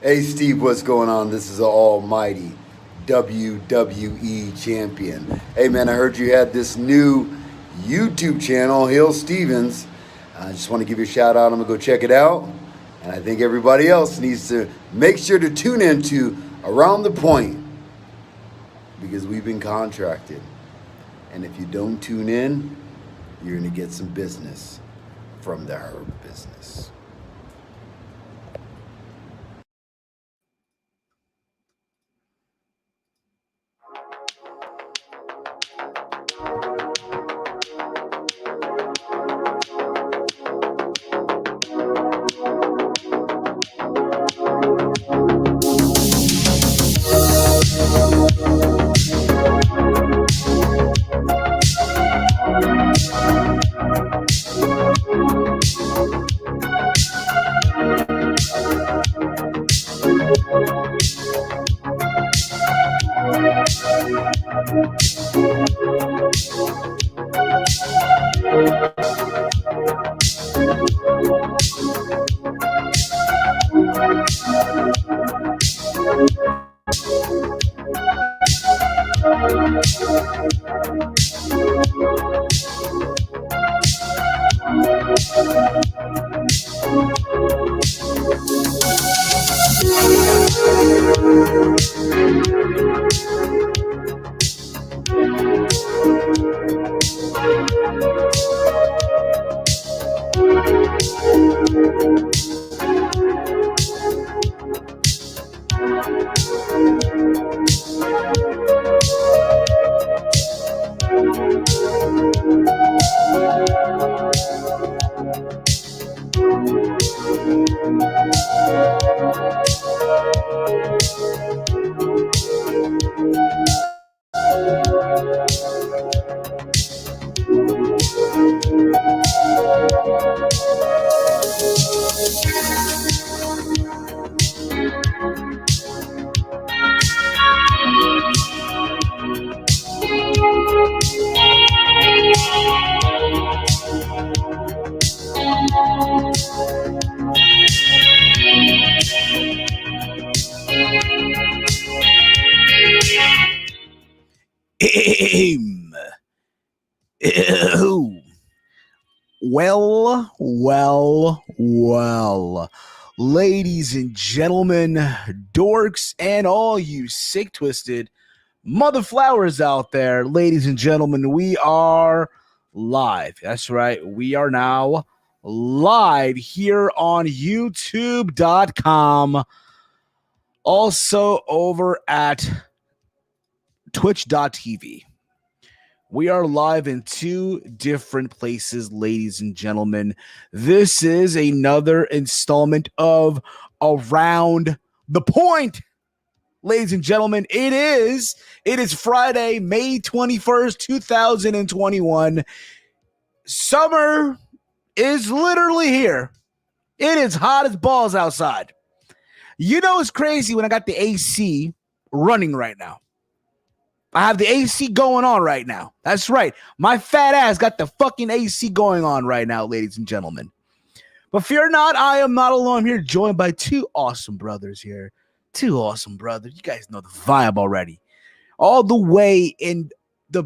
Hey Steve, what's going on? This is the almighty WWE champion. Hey man, I heard you had this new YouTube channel, Hill Stevens. I just want to give you a shout out. I'm gonna go check it out. And I think everybody else needs to make sure to tune into Around the Point because we've been contracted. And if you don't tune in, you're gonna get some business from the herb business. Well, ladies and gentlemen, dorks, and all you sick, twisted mother flowers out there, ladies and gentlemen, we are live. That's right, we are now live here on YouTube.com, also over at Twitch.tv. We are live in two different places, ladies and gentlemen. This is another installment of Around the Point. Ladies and gentlemen, it is Friday, May 21st, 2021. Summer is literally here. It is hot as balls outside. You know it's crazy when I got the AC running right now. I have the AC going on right now. That's right. My fat ass got the fucking AC going on right now, ladies and gentlemen. But fear not, I am not alone. I'm here joined by two awesome brothers here. Two awesome brothers. You guys know the vibe already. All the way in the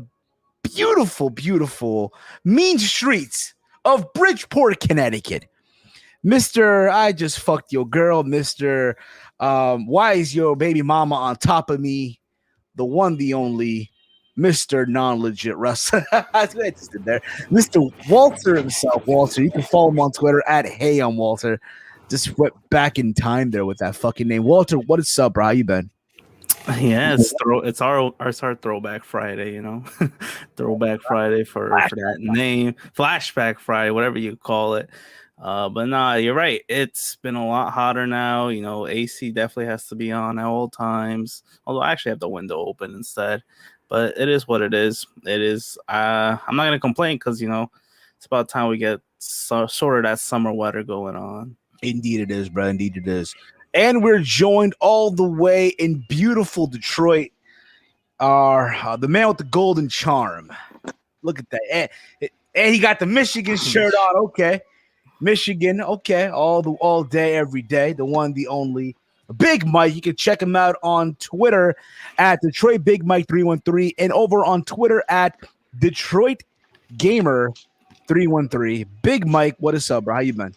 beautiful, beautiful mean streets of Bridgeport, Connecticut. Mr. I just fucked your girl. Mr. Why is your baby mama on top of me? The one, the only, Mr. Non-Legit Russ. There. Mr. Walter himself. Walter, you can follow him on Twitter at HeyOnWalter. Just went back in time there with that fucking name. Walter, what is up, bro? How you been? Yeah, it's our Throwback Friday, you know, Throwback Friday for that name, Flashback Friday, whatever you call it. But nah, you're right. It's been a lot hotter now. You know, AC definitely has to be on at all times. Although I actually have the window open instead. But it is what it is. It is. I'm not gonna complain because you know it's about time we get sort of that summer weather going on. Indeed it is, bro. Indeed it is. And we're joined all the way in beautiful Detroit. The man with the golden charm. Look at that. And he got the Michigan shirt on. Okay. Michigan. Okay. All day, every day. The one, the only, Big Mike. You can check him out on Twitter at Detroit Big Mike 313 and over on Twitter at Detroit Gamer 313. Big Mike, what is up, bro? How you been?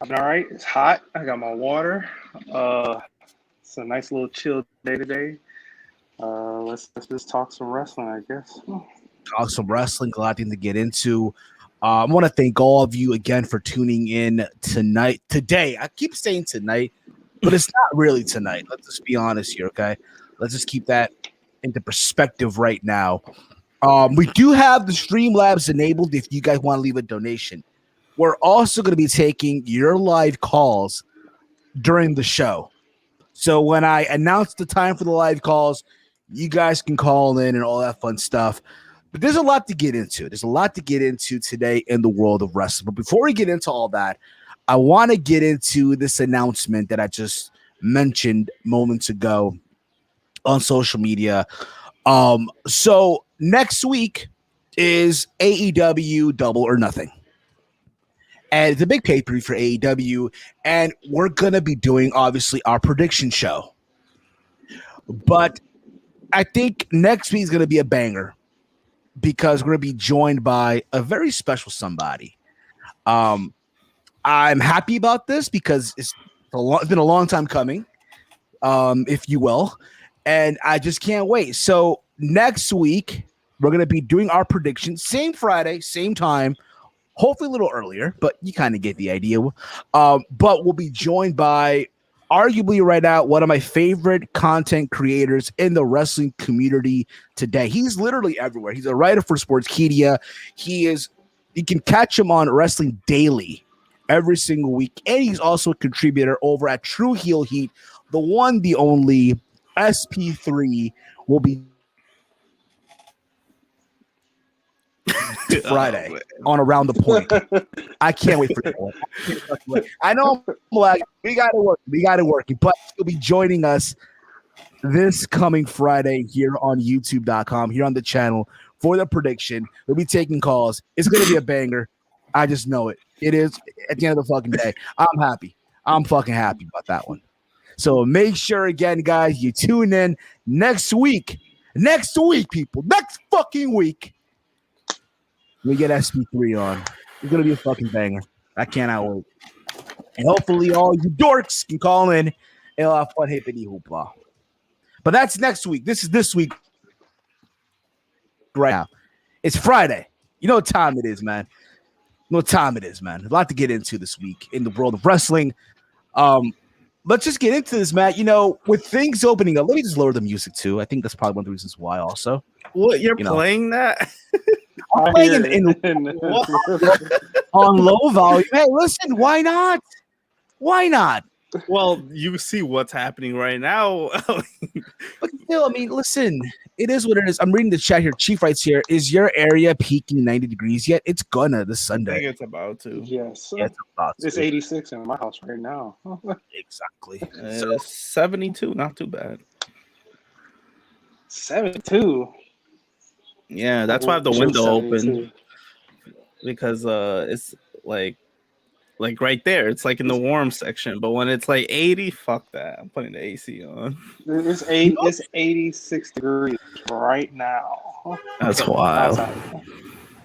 I'm all right. It's hot. I got my water. It's a nice little chill day today. Let's just talk some wrestling, I guess. Talk some wrestling. A lot to get into. I want to thank all of you again for tuning in today. I keep saying tonight, but it's not really tonight. Let's just be honest here, okay? Let's just keep that into perspective right now. We do have the Streamlabs enabled if you guys want to leave a donation. We're also going to be taking your live calls during the show. So when I announce the time for the live calls, you guys can call in and all that fun stuff. But there's a lot to get into. There's a lot to get into today in the world of wrestling. But before we get into all that, I want to get into this announcement that I just mentioned moments ago on social media. So next week is AEW Double or Nothing. And it's a big pay-per-view for AEW. And we're going to be doing, obviously, our prediction show. But I think next week is going to be a banger, because we're going to be joined by a very special somebody. I'm happy about this because it's been a long time coming, if you will, and I just can't wait. So next week, we're going to be doing our predictions, same Friday, same time, hopefully a little earlier, but you kind of get the idea. But we'll be joined by arguably right now one of my favorite content creators in the wrestling community today. He's literally everywhere. He's a writer for Sportskeeda. You can catch him on Wrestling Daily every single week, and he's also a contributor over at True Heel Heat. The one, the only SP3 will be Friday on Around the Point. I can't wait for that one. I know I'm like, we got to work, but he'll be joining us this coming Friday here on youtube.com, here on the channel for the prediction. We'll be taking calls. It's going to be a banger. I just know it. It is at the end of the fucking day. I'm happy. I'm fucking happy about that one. So make sure, again, guys, you tune in next week. Next week, people. Next fucking week. We get SP3 on. It's going to be a fucking banger. I cannot wait. And hopefully all you dorks can call in and we'll have fun hippity hoopla. But that's next week. This is this week right now. It's Friday. You know what time it is, man. You know what time it is, man. A lot to get into this week in the world of wrestling. Let's just get into this, Matt. You know, with things opening up, let me just lower the music too. I think that's probably one of the reasons why also. What, you're playing that? I'm playing on low volume. Hey, listen, why not? Why not? Well, you see what's happening right now. But still, I mean, listen, it is what it is. I'm reading the chat here. Chief writes here, is your area peaking 90 degrees yet? It's gonna this Sunday. I think it's about to. Yes. Yeah, it's about to. It's 86 in my house right now. Exactly. So 72, not too bad. 72. Yeah, that's why I have the window 72. open, because it's like right there. It's like in the warm section. But when it's like 80, fuck that. I'm putting the AC on. It's 86 degrees right now. That's wild.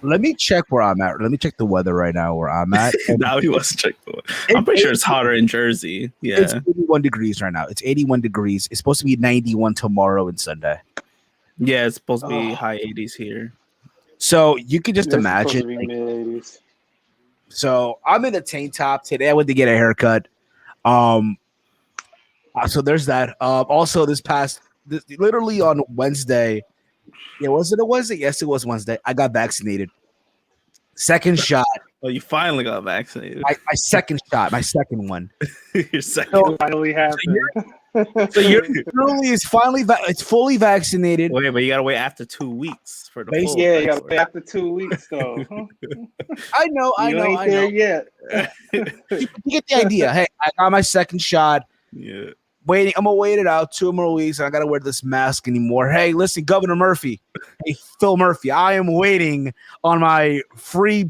Let me check where I'm at. Let me check the weather right now where I'm at. Now he wants to check the weather. I'm pretty sure it's hotter in Jersey. Yeah. It's 81 degrees right now. It's 81 degrees. It's supposed to be 91 tomorrow and Sunday. Yeah, it's supposed to be high 80s here. So you can just imagine. Mid-80s. So I'm in a tank top today. I went to get a haircut. So there's that. Also, literally on Wednesday. Yeah, was it a Wednesday? Yes, it was Wednesday. I got vaccinated. Second shot. Oh, you finally got vaccinated. My second shot. My second one. Your second. So, Finally happened. So you're literally is finally it's fully vaccinated. Wait, but you gotta wait after 2 weeks for the full. Yeah, you gotta wait after 2 weeks though. I know. Ain't there yet. You get the idea. Hey, I got my second shot. Yeah. Waiting. I'm gonna wait it out 2 more weeks. I gotta wear this mask anymore. Hey, listen, Governor Murphy. Hey, Phil Murphy. I am waiting on my free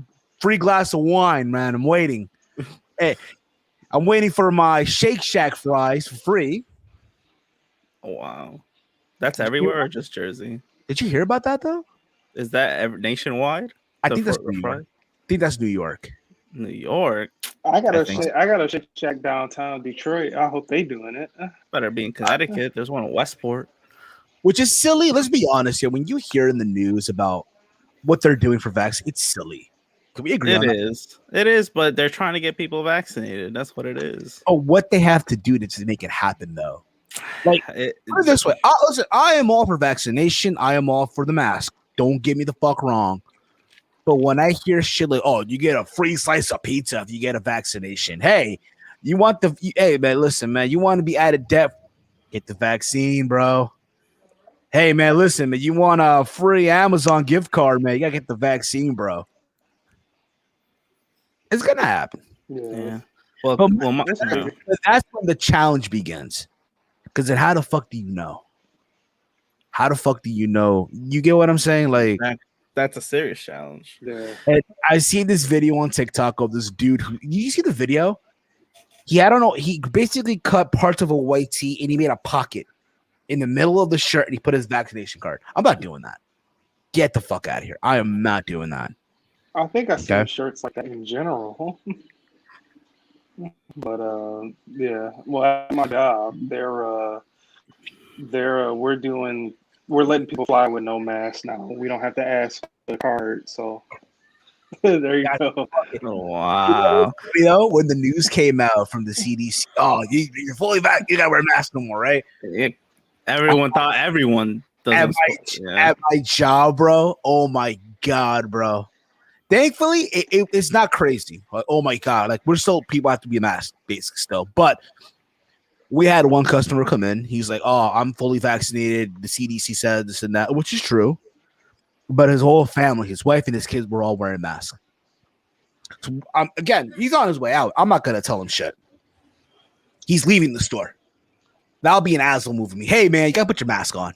glass of wine, man. I'm waiting. Hey, I'm waiting for my Shake Shack fries for free. Oh, wow. That's everywhere or just Jersey? Did you hear about that though? Is that nationwide? I think that's New York. I think that's New York. New York. I got think a Shake Shack downtown Detroit. I hope they doing it. Better be in Connecticut. There's one in Westport. Which is silly. Let's be honest here. When you hear in the news about what they're doing for vaccine, it's silly. Can we agree on that? It is, but they're trying to get people vaccinated. That's what it is. Oh, what they have to do to make it happen, though. Like, put it this way. Listen, I am all for vaccination. I am all for the mask. Don't get me the fuck wrong. But when I hear shit like, oh, you get a free slice of pizza if you get a vaccination. Hey, hey, man, listen, man, you want to be out of debt? Get the vaccine, bro. Hey, man, listen, man, you want a free Amazon gift card, man, you got to get the vaccine, bro. It's going to happen. Yeah. But that's when the challenge begins. Because then how the fuck do you know? How the fuck do you know? You get what I'm saying? Like, that's a serious challenge. Yeah. And I see this video on TikTok of this dude who, you see the video? I don't know. He basically cut parts of a white tee and he made a pocket in the middle of the shirt and he put his vaccination card. I'm not doing that. Get the fuck out of here. I am not doing that. I think I see shirts like that in general. But yeah. Well, at my job, we're letting people fly with no mask now. We don't have to ask for the card, so there you go. Oh, wow. You know, when the news came out from the CDC, oh, you're fully back. You gotta wear a mask no more, right? Everyone thought everyone does. At my job, bro. Oh my god, bro. Thankfully, it's not crazy. Like, oh my god, like we're still people have to be masked, basically still. But we had one customer come in. He's like, "Oh, I'm fully vaccinated. The CDC said this and that," which is true. But his whole family, his wife and his kids, were all wearing masks. So, again, he's on his way out. I'm not gonna tell him shit. He's leaving the store. That'll be an asshole move of me. Hey, man, you gotta put your mask on.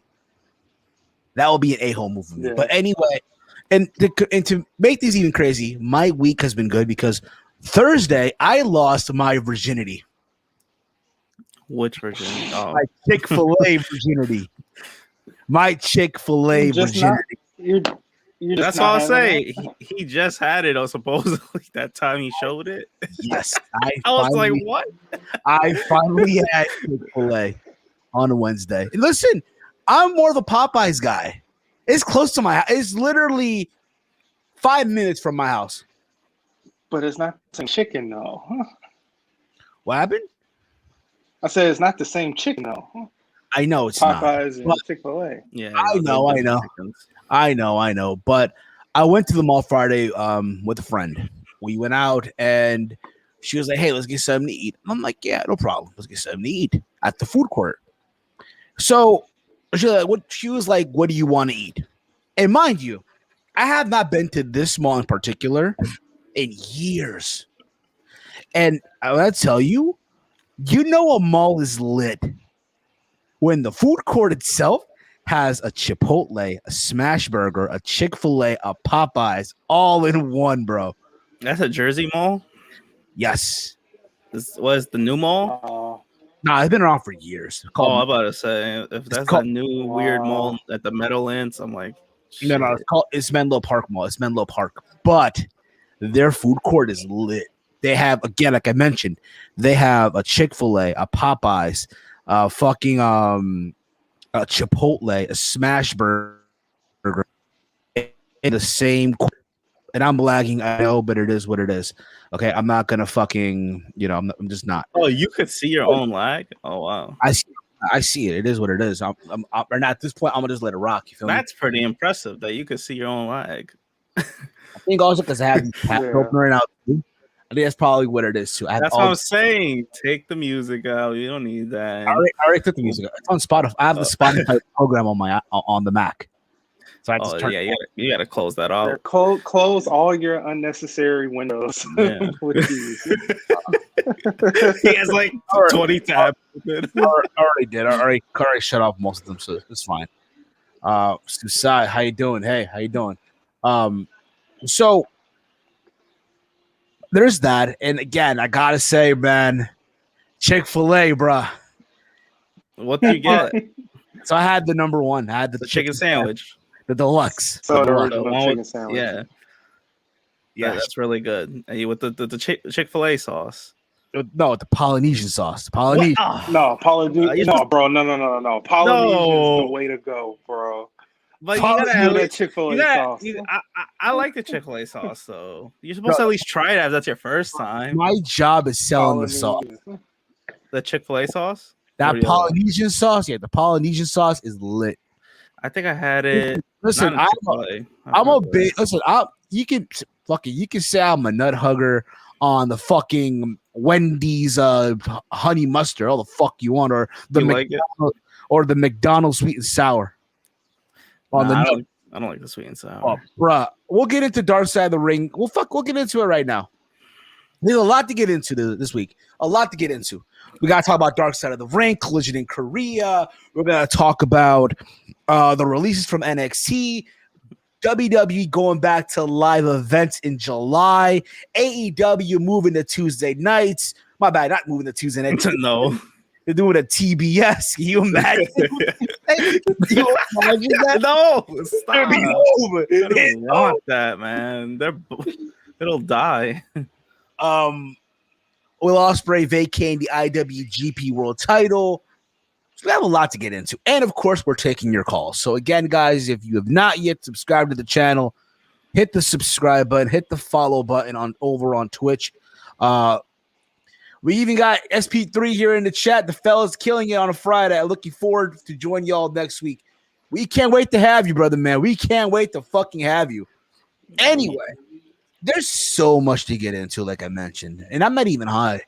That will be an a-hole move of me. Yeah. But anyway. And to make this even crazy, my week has been good because Thursday I lost my virginity. Which virginity? Oh. My Chick-fil-A virginity. My Chick-fil-A virginity. That's what I'll say. He just had it, supposedly that time he showed it. Yes. I was like, what? I finally had Chick-fil-A on a Wednesday. Listen, I'm more of a Popeyes guy. It's close to my house. It's literally 5 minutes from my house. But it's not the same chicken, though. What happened? I said it's not the same chicken, though. I know it's Popeyes not. and Chick-fil-A. Yeah, I know. But I went to the mall Friday with a friend. We went out and she was like, "Hey, let's get something to eat." I'm like, "Yeah, no problem. Let's get something to eat at the food court." So she was like, "What do you want to eat?" And mind you, I have not been to this mall in particular in years. And I want to tell you, a mall is lit when the food court itself has a Chipotle, a Smash Burger, a Chick-fil-A, a Popeyes, all in one, bro. That's a Jersey mall? Yes. This was the new mall? Nah, it's been around for years. I'm about to say, if that's a new weird mall at the Meadowlands, I'm like, shit. No, it's Menlo Park Mall. It's Menlo Park. But their food court is lit. They have, again, like I mentioned, they have a Chick-fil-A, a Popeyes, a Chipotle, a Smash Burger in the same. And I'm lagging, I know, but it is what it is. Okay, I'm not gonna fucking, I'm just not. Oh, you could see your own lag. Oh wow, I see it. It is what it is. And at this point, I'm gonna just let it rock. You feel me? That's pretty impressive that you could see your own lag. I think also because I have the tab open right now. I think that's probably what it is too. That's what I'm saying. Take the music out. You don't need that. I already took the music out. It's on Spotify. I have the Spotify program on the Mac. So I just turn you gotta close that off. Yeah, close all your unnecessary windows. Yeah. He has like 20 tabs. I already did. I already shut off most of them, so it's fine. Susai, how you doing? Hey, how you doing? So there's that. And again, I gotta say, man, Chick-fil-A, bruh. What do you get? So I had the number one. I had The chicken sandwich. the deluxe. So the deluxe. original one chicken with- sandwich. Yeah, Yeah, that's really good. And you with the Chick-fil-A sauce. no, the Polynesian sauce. The Polynesian. No, Polynesian. you No, bro. No. Polynesian No. is the way to go, bro. But you Follow gotta You at that least, Chick-fil-A you gotta, sauce. I like the Chick-fil-A sauce though. You're supposed to at least try it if that's your first time. My job is selling the sauce. Polynesian. The Chick-fil-A sauce. That What do you Polynesian sauce, the Polynesian sauce is lit. I think I had it. Listen, not in Chick-fil-A. I'm a big listen. You can say I'm a nut hugger on the fucking Wendy's honey mustard, all the fuck you want, or the You like it? or the McDonald's sweet and sour. On Nah, the I don't like the sweet and sour. oh, bruh. We'll get into Dark Side of the Ring. We'll get into it right now. There's a lot to get into this week. A lot to get into. We gotta talk about Dark Side of the Ring, Collision in Korea. We're gonna talk about the releases from NXT, WWE going back to live events in July, AEW moving to Tuesday nights. My bad, not moving to Tuesday nights. No. They're doing a TBS. Can you imagine? Can you imagine that? No, stop. It'll be over. I don't It's want that, man. It'll die. Will Ospreay vacating the IWGP World Title. So we have a lot to get into, and of course, we're taking your calls. So again, guys, if you have not yet subscribed to the channel, hit the subscribe button, hit the follow button over on Twitch. We even got SP3 here in the chat. The fella's killing it on a Friday. I'm looking forward to join y'all next week. We can't wait to have you, brother, man. We can't wait to fucking have you. Anyway, there's so much to get into, like I mentioned, and I'm not even high.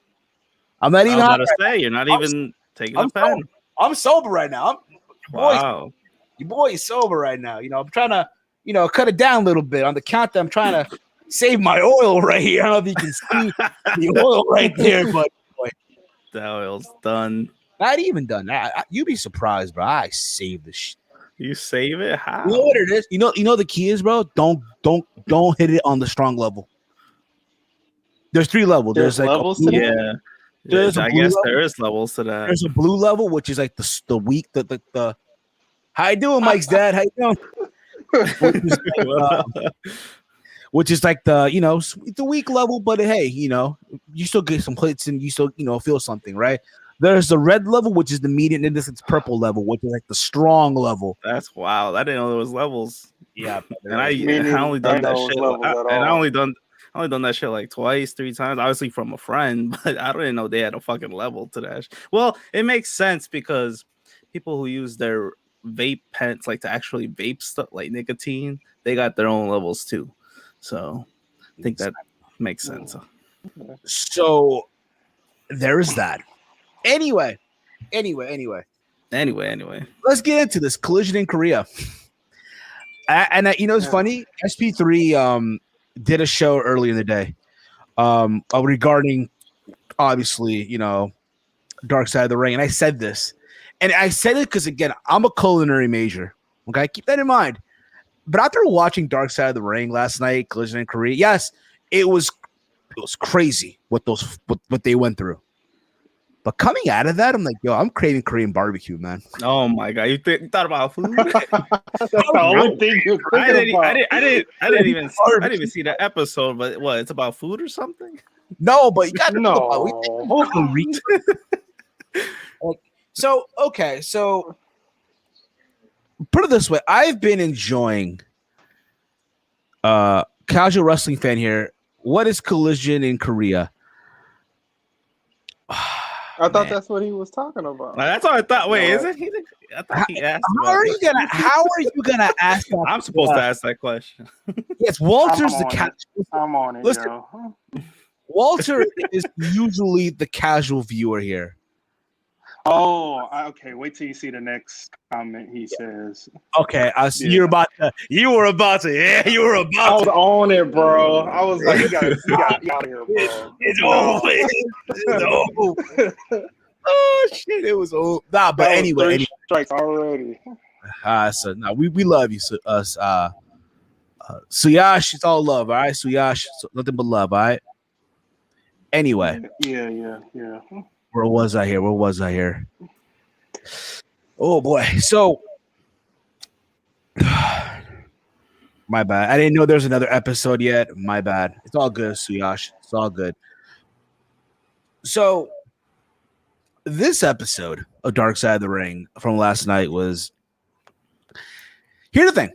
I'm not even high. I was about to say, you're not even taking a pen. I'm sober right now. Wow. Your boy is sober right now. I'm trying to, cut it down a little bit. On the countdown, I'm trying to save my oil right here. I don't know if you can see the oil right there, but boy, The oil's done. not even done. You'd be surprised, bro. I saved the shit. You save it? How? You know what it is? You know the key is, bro. Don't hit it on the strong level. There's 3 levels. There's like levels to that? Yeah. There's a I blue guess level. there is levels to that. There's a blue level, which is like the weak, the how you doing, Mike's dad? How you doing? Which is like the the weak level, but hey, you still get some plates and you still feel something, right? There's the red level, which is the medium, and this is purple level, which is like the strong level. That's wild. I didn't know there was levels. Yeah, And I only done that shit. I only done that shit like twice, 3 times. Obviously from a friend, but I didn't know they had a fucking level to that. Well, it makes sense because people who use their vape pens, like to actually vape stuff like nicotine, they got their own levels too. So I think that makes sense. So there is that. Anyway. Let's get into this Collision in Korea. And it's funny. SP3 did a show earlier in the day regarding obviously Dark Side of the Ring, and I said this, and I said it because again I'm a culinary major. Okay, keep that in mind. But after watching Dark Side of the Ring last night, Collision in Korea, yes, it was crazy what they went through. But coming out of that, I'm like, yo, I'm craving Korean barbecue, man. Oh my god, you thought about food? That's the only thing you're thinking about. I didn't even see that episode. But what? It's about food or something? No, but you got to know No. about So put it this way, I've been enjoying casual wrestling fan here. What is Collision in Korea? I thought that's what he was talking about. That's all I thought. Wait, is it? I thought he asked. How are you gonna ask that? I'm supposed to ask that question. Yes, Walter's I'm the on casual. I'm on it, Listen. yo. Walter is usually the casual viewer here. Oh, okay. Wait till you see the next comment he says. Okay, I see Yeah. you were about to. I was on it, bro. I was like, you gotta get out of here, bro. It's over. It's over. Oh shit! It was over. Nah, but That was anyway. 3 strikes already. So no, we love you, Suyash. It's all love, all right. Suyash, nothing but love, all right. Anyway. Yeah. Where was I here? Oh boy. So my bad. I didn't know there's another episode yet. My bad. It's all good, Suyash. It's all good. So this episode of Dark Side of the Ring from last night was. Here's the thing.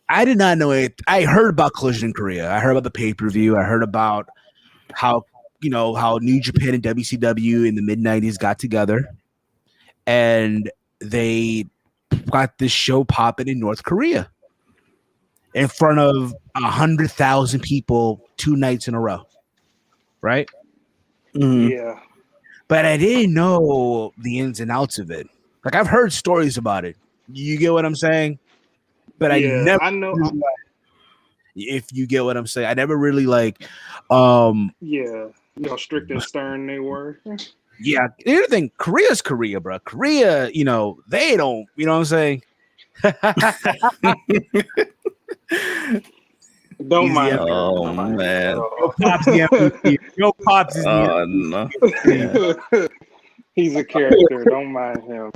I did not know it. I heard about Collision in Korea. I heard about the pay-per-view. I heard about how New Japan and WCW in the mid-90s got together and they got this show popping in North Korea in front of 100,000 people 2 nights in a row. Right? Mm-hmm. Yeah. But I didn't know the ins and outs of it. Like, I've heard stories about it. You get what I'm saying? But I know. If you get what I'm saying, I never really strict and stern they were. Yeah, the other thing, Korea's Korea, bro. Korea, they don't. You know what I'm saying? Don't mind. Oh man. Yo, Pops is the no. He's a character. Don't mind him.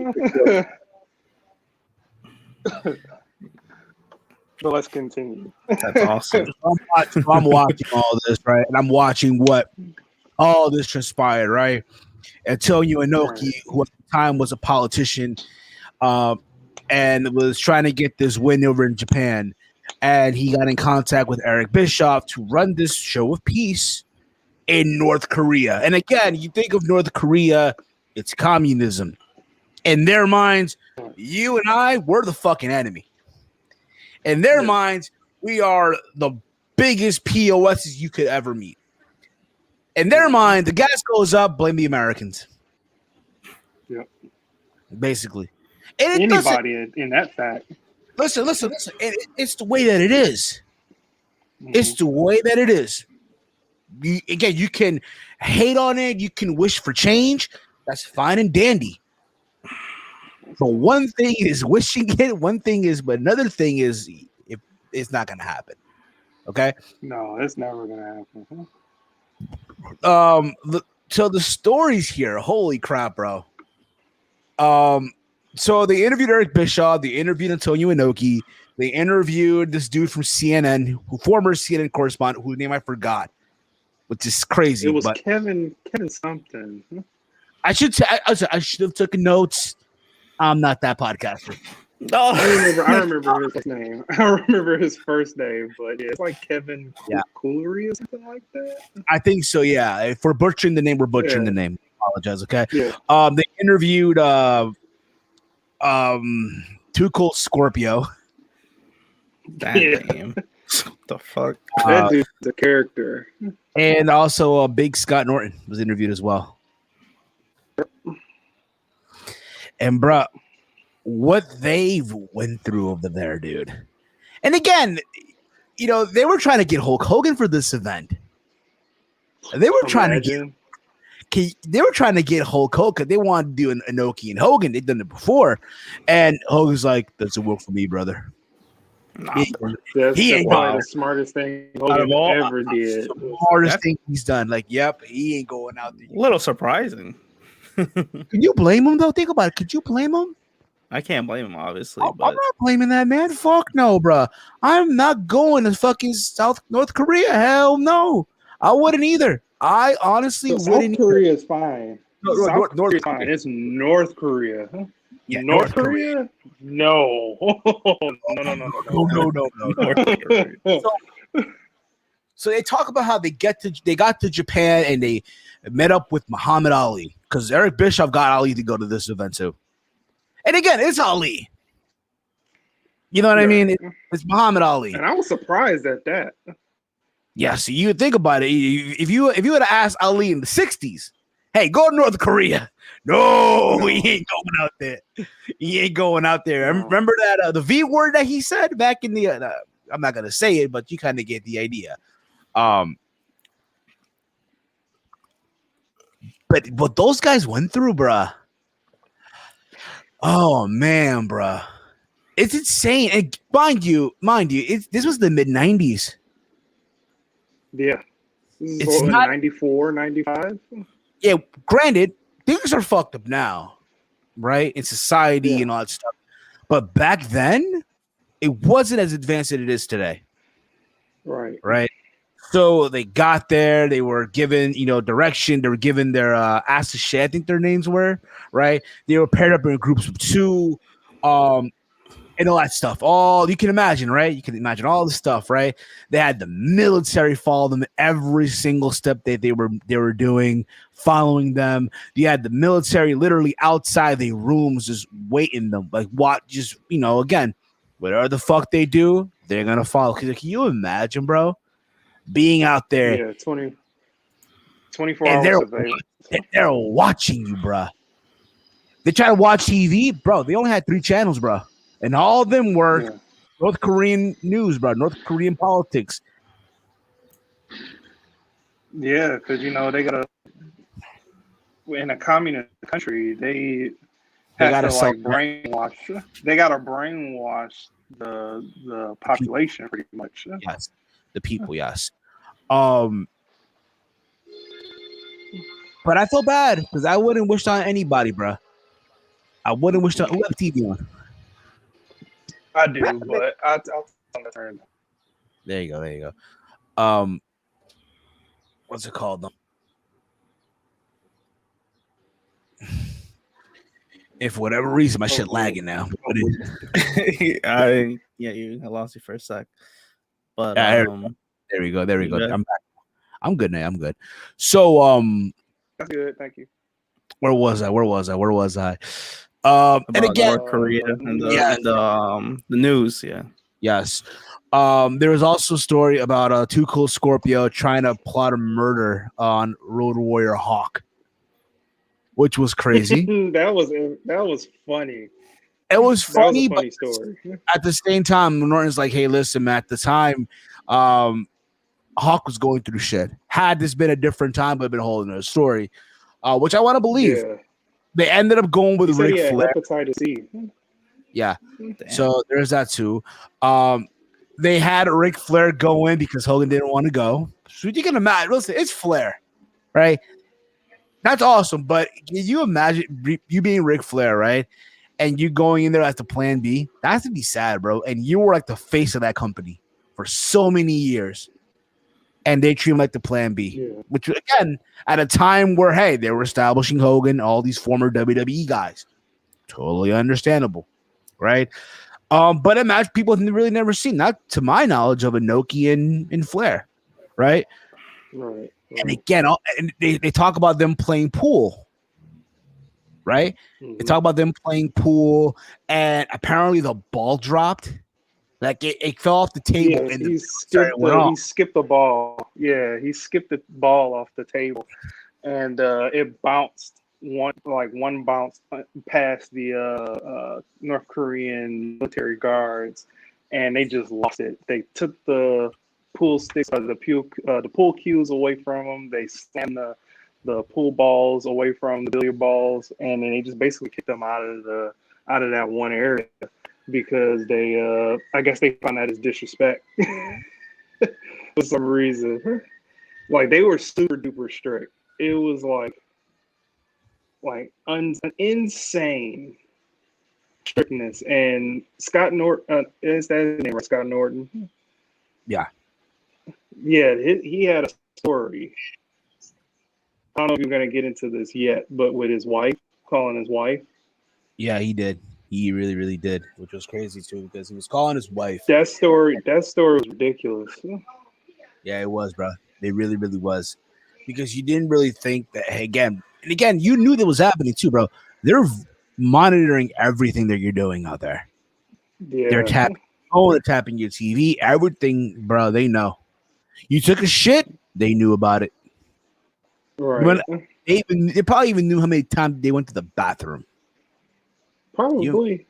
But let's continue. That's awesome. I'm watching all this, right? And I'm watching what all this transpired, right? Antonio Inoki, who at the time was a politician, and was trying to get this win over in Japan. And he got in contact with Eric Bischoff to run this show of peace in North Korea. And again, you think of North Korea, it's communism. In their minds, you and I, we're the fucking enemy. In their minds, we are the biggest POSs you could ever meet. In their mind, the gas goes up, blame the Americans. Yep. Basically. And anybody in that fact. Listen. It's the way that it is. Mm-hmm. It's the way that it is. You can hate on it. You can wish for change. That's fine and dandy. But one thing is wishing it. But another thing is if it's not going to happen. Okay? No, it's never going to So happen. the stories here, holy crap, bro. So they interviewed Eric Bischoff, they interviewed Antonio Inoki, they interviewed this dude from CNN, former CNN correspondent, whose name I forgot, which is crazy. It was Kevin something. I should have taken notes. I'm not that podcaster. Oh. I remember his name. I don't remember his first name, but yeah, it's like Kevin Coulery or something like that. I think so, yeah. If we're butchering the name, we're butchering the name. I apologize, okay? Yeah. They interviewed Too Cold Scorpio. Damn. What the fuck? That dude's a character. And also Big Scott Norton was interviewed as well. And bruh, what they've went through over there, dude. And again, they were trying to get Hulk Hogan for this event. They were trying to get Hulk Hogan. They wanted to do an Inoki and Hogan. They've done it before. And Hogan's like, doesn't work for me, brother. That's the smartest thing Hogan ever did. The smartest thing he's done. Like, yep, he ain't going out there. A little surprising. Can you blame him, though? Think about it. Could you blame him? I can't blame him, obviously. I'm not blaming that man. Fuck no, bro. I'm not going to fucking North Korea. Hell no. I wouldn't either. I honestly wouldn't. South Korea is fine. North Korea is fine. It's North Korea. Yeah, North Korea? No. No. So they talk about how they got to Japan and they met up with Muhammad Ali because Eric Bischoff got Ali to go to this event too. And again, it's Ali. You know what I mean? It's Muhammad Ali. And I was surprised at that. Yeah, so you think about it. If you would have asked Ali in the 60s, hey, go to North Korea. No, he ain't going out there. He ain't going out there. No. Remember that the V word that he said back in the I'm not going to say it, but you kind of get the idea. But what those guys went through, bruh. Oh man, bruh. It's insane. And mind you, this was the mid-90s. Yeah. It's not 94, 95. Yeah, granted, things are fucked up now, right? In society and all that stuff. But back then, it wasn't as advanced as it is today. Right. So they got there, they were given, direction, they were given their ass to shit, I think their names were, right? They were paired up in groups of two, and all that stuff. All you can imagine, right? You can imagine all the stuff, right? They had the military follow them every single step that they were doing, following them. You had the military literally outside the rooms just waiting them, like what? Just again, whatever the fuck they do, they're gonna follow. Can you imagine, bro, being out there? Yeah, 24 hours a day. They're watching you, bro. They try to watch TV, bro. They only had 3 channels, bro. And all of them were North Korean news, bro. North Korean politics. Yeah, because they gotta in a communist country, they have to brainwash. They gotta brainwash the population pretty much. Yes, the people. Yes. But I feel bad because I wouldn't wish on anybody, bro. I wouldn't wish on who have TV on. I do, but I'll turn. There you go. What's it called though? If for whatever reason my shit lagging now. I lost you for a sec. But there we go. There we go. I'm good now. I'm good. So that's good. Thank you. Where was I? And again, North Korea and the news. Yeah. Yes. There was also a story about a Too Cool Scorpio trying to plot a murder on Road Warrior Hawk, which was crazy. that was funny. It was funny, that was a funny story. At the same time, Norton's like, "Hey, listen, man, at the time, Hawk was going through shit. Had this been a different time, but been a whole another story." Which I want to believe. Yeah. They ended up going with Ric Flair. Hepatitis C. Yeah. Damn. So there's that too. They had Ric Flair go in because Hogan didn't want to go. So you can imagine. Listen, it's Flair, right? That's awesome. But can you imagine you being Ric Flair, right? And you going in there as the plan B? That has to be sad, bro. And you were like the face of that company for so many years. And they treat him like the plan B, which again, at a time where, hey, they were establishing Hogan, all these former WWE guys. Totally understandable, right? But imagine people have really never seen, not to my knowledge, of Inoki and Flair, right? Right. And again, they talk about them playing pool, right? Mm-hmm. They talk about them playing pool, and apparently the ball dropped. Like it fell off the table. Yeah, he skipped the ball. Yeah, he skipped the ball off the table, and it bounced one bounce past the North Korean military guards, and they just lost it. They took the pool sticks, the pool cues away from them. They slammed the pool balls away from the billiard balls, and then they just basically kicked them out of that one area. Because they, I guess they found that as disrespect for some reason. Like they were super duper strict. It was like insane strictness. And Scott Norton, is that his name? Right? Scott Norton. Yeah. Yeah, he had a story. I don't know if you're gonna get into this yet, but with his wife, calling his wife. Yeah, he did. He really, really did, which was crazy too, because he was calling his wife. That story was ridiculous. Yeah, it was, bro. It really, really was, because you didn't really think that. Hey, again, you knew that was happening too, bro. They're monitoring everything that you're doing out there. Yeah, they're tapping. Oh, they're tapping your TV. Everything, bro. They know. You took a shit. They knew about it. Right. They probably even knew how many times they went to the bathroom. Probably.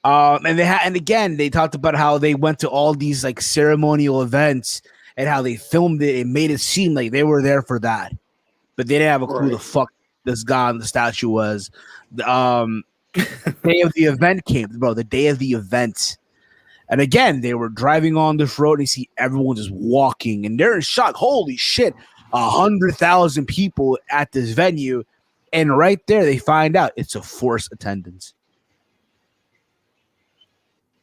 And again, they talked about how they went to all these like ceremonial events and how they filmed it and made it seem like they were there for that, but they didn't have a clue the fuck this guy on the statue was. Day of the event came, bro. The day of the event, And again, they were driving on this road and you see everyone just walking and they're in shock. Holy shit, 100,000 people at this venue. And right there, they find out it's a forced attendance.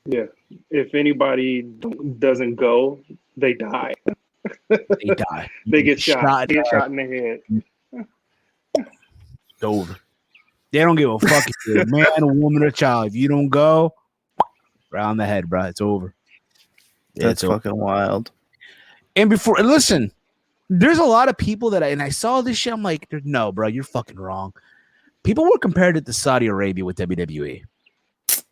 Yeah. If anybody doesn't go, they die. They die. They get shot. They get shot in the head. It's over. They don't give a fuck if you're a man, a woman, or a child. If you don't go, round the head, bro. It's over. That's fucking wild. And listen, there's a lot of people that I saw this shit. I'm like, no, bro, you're fucking wrong. People were compared it to Saudi Arabia with WWE.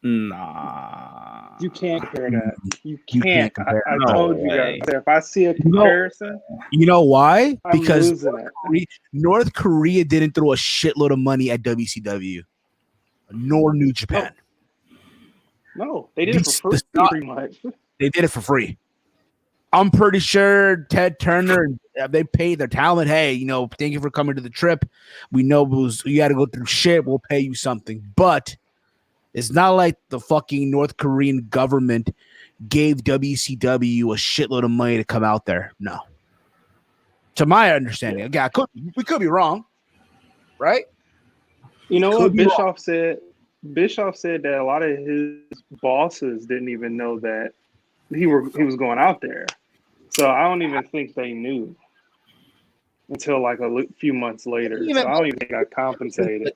Nah. You can't compare that. You can't. compare I told you guys. If I see a comparison, you know why? I'm Because losing it. North Korea didn't throw a shitload of money at WCW, nor New Japan. No, they did it for free, pretty much. They did it for free. I'm pretty sure Ted Turner, they paid their talent. Hey, thank you for coming to the trip. We know you got to go through shit. We'll pay you something. But it's not like the fucking North Korean government gave WCW a shitload of money to come out there. No. To my understanding. Again, we could be wrong. Right? You know what Bischoff said? Bischoff said that a lot of his bosses didn't even know that he was going out there. So I don't even think they knew until like a few months later. So I don't even think I compensated.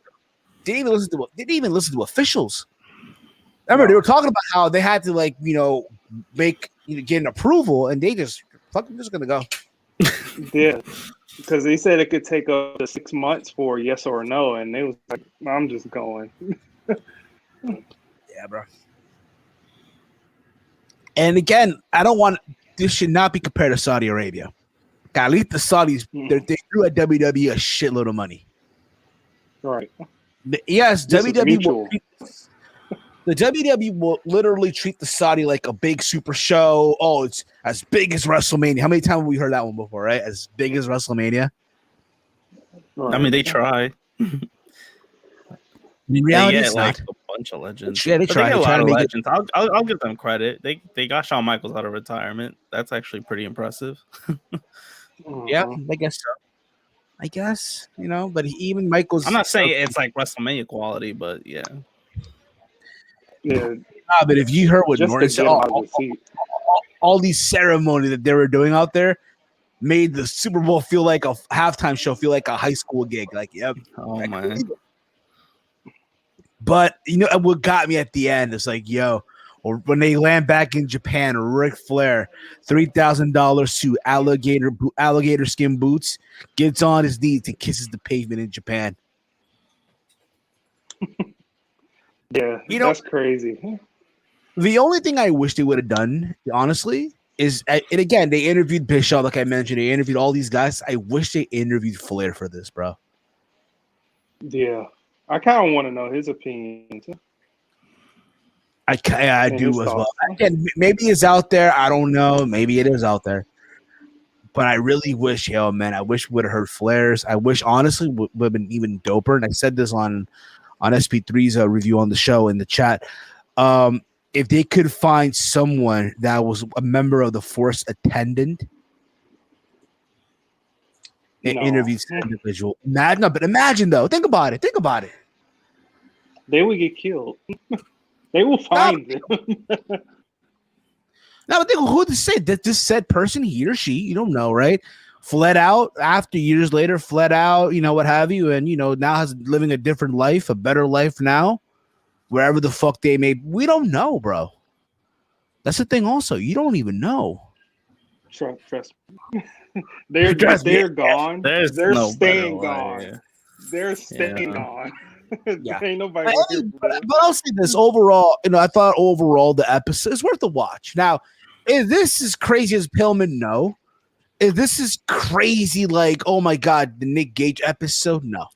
Didn't even listen to officials. Remember, they were talking about how they had to get an approval, and they just fucking just gonna go. Yeah, because they said it could take up to 6 months for yes or no, and they was like, "I'm just going." Yeah, bro. And again, this should not be compared to Saudi Arabia. At least the Saudis, they threw at WWE a shitload of money. Right. Yes, WWE the WWE will literally treat the Saudi like a big super show. Oh, it's as big as WrestleMania. How many times have we heard that one before, right? As big as WrestleMania. I mean, they try. In reality, it's like not. a bunch of legends. Yeah, they try. They get a lot of make legends. I'll give them credit. They got Shawn Michaels out of retirement. That's actually pretty impressive. Yeah, I guess so. I guess, but even Michaels. I'm not saying it's like WrestleMania quality, but yeah. Yeah. But if you heard what Norton said, all these ceremonies that they were doing out there made the Super Bowl feel like a halftime show, feel like a high school gig. Like, yep. Oh, man. But, what got me at the end is like, or when they land back in Japan, Ric Flair, $3,000 suit, alligator skin boots, gets on his knees and kisses the pavement in Japan. Yeah, that's crazy. The only thing I wish they would have done, honestly, is, and again, they interviewed Bischoff, like I mentioned. They interviewed all these guys. I wish they interviewed Flair for this, bro. Yeah, I kind of want to know his opinion too. I do as well. Again, maybe it's out there. I don't know. Maybe it is out there. But I really wish, I wish we would have heard Flair's. I wish, honestly, would have been even doper. And I said this on SP3's review on the show in the chat. If they could find someone that was a member of the force attendant and interviewed an individual. Imagine though. Think about it. They would get killed. They will find them. Now, but who to say that this said person, he or she, you don't know, right? Fled out after years later, what have you, and now is living a different life, a better life now, wherever the fuck they may. We don't know, bro. That's the thing. Also, you don't even know. Trust me. They're gone. They're staying gone. Yeah. They're staying gone. Yeah. Ain't nobody. But I'll say this overall. I thought overall the episode is worth a watch. Now, if this is crazy as Pillman, no. If this is crazy, like, oh my God, the Nick Gage episode, no.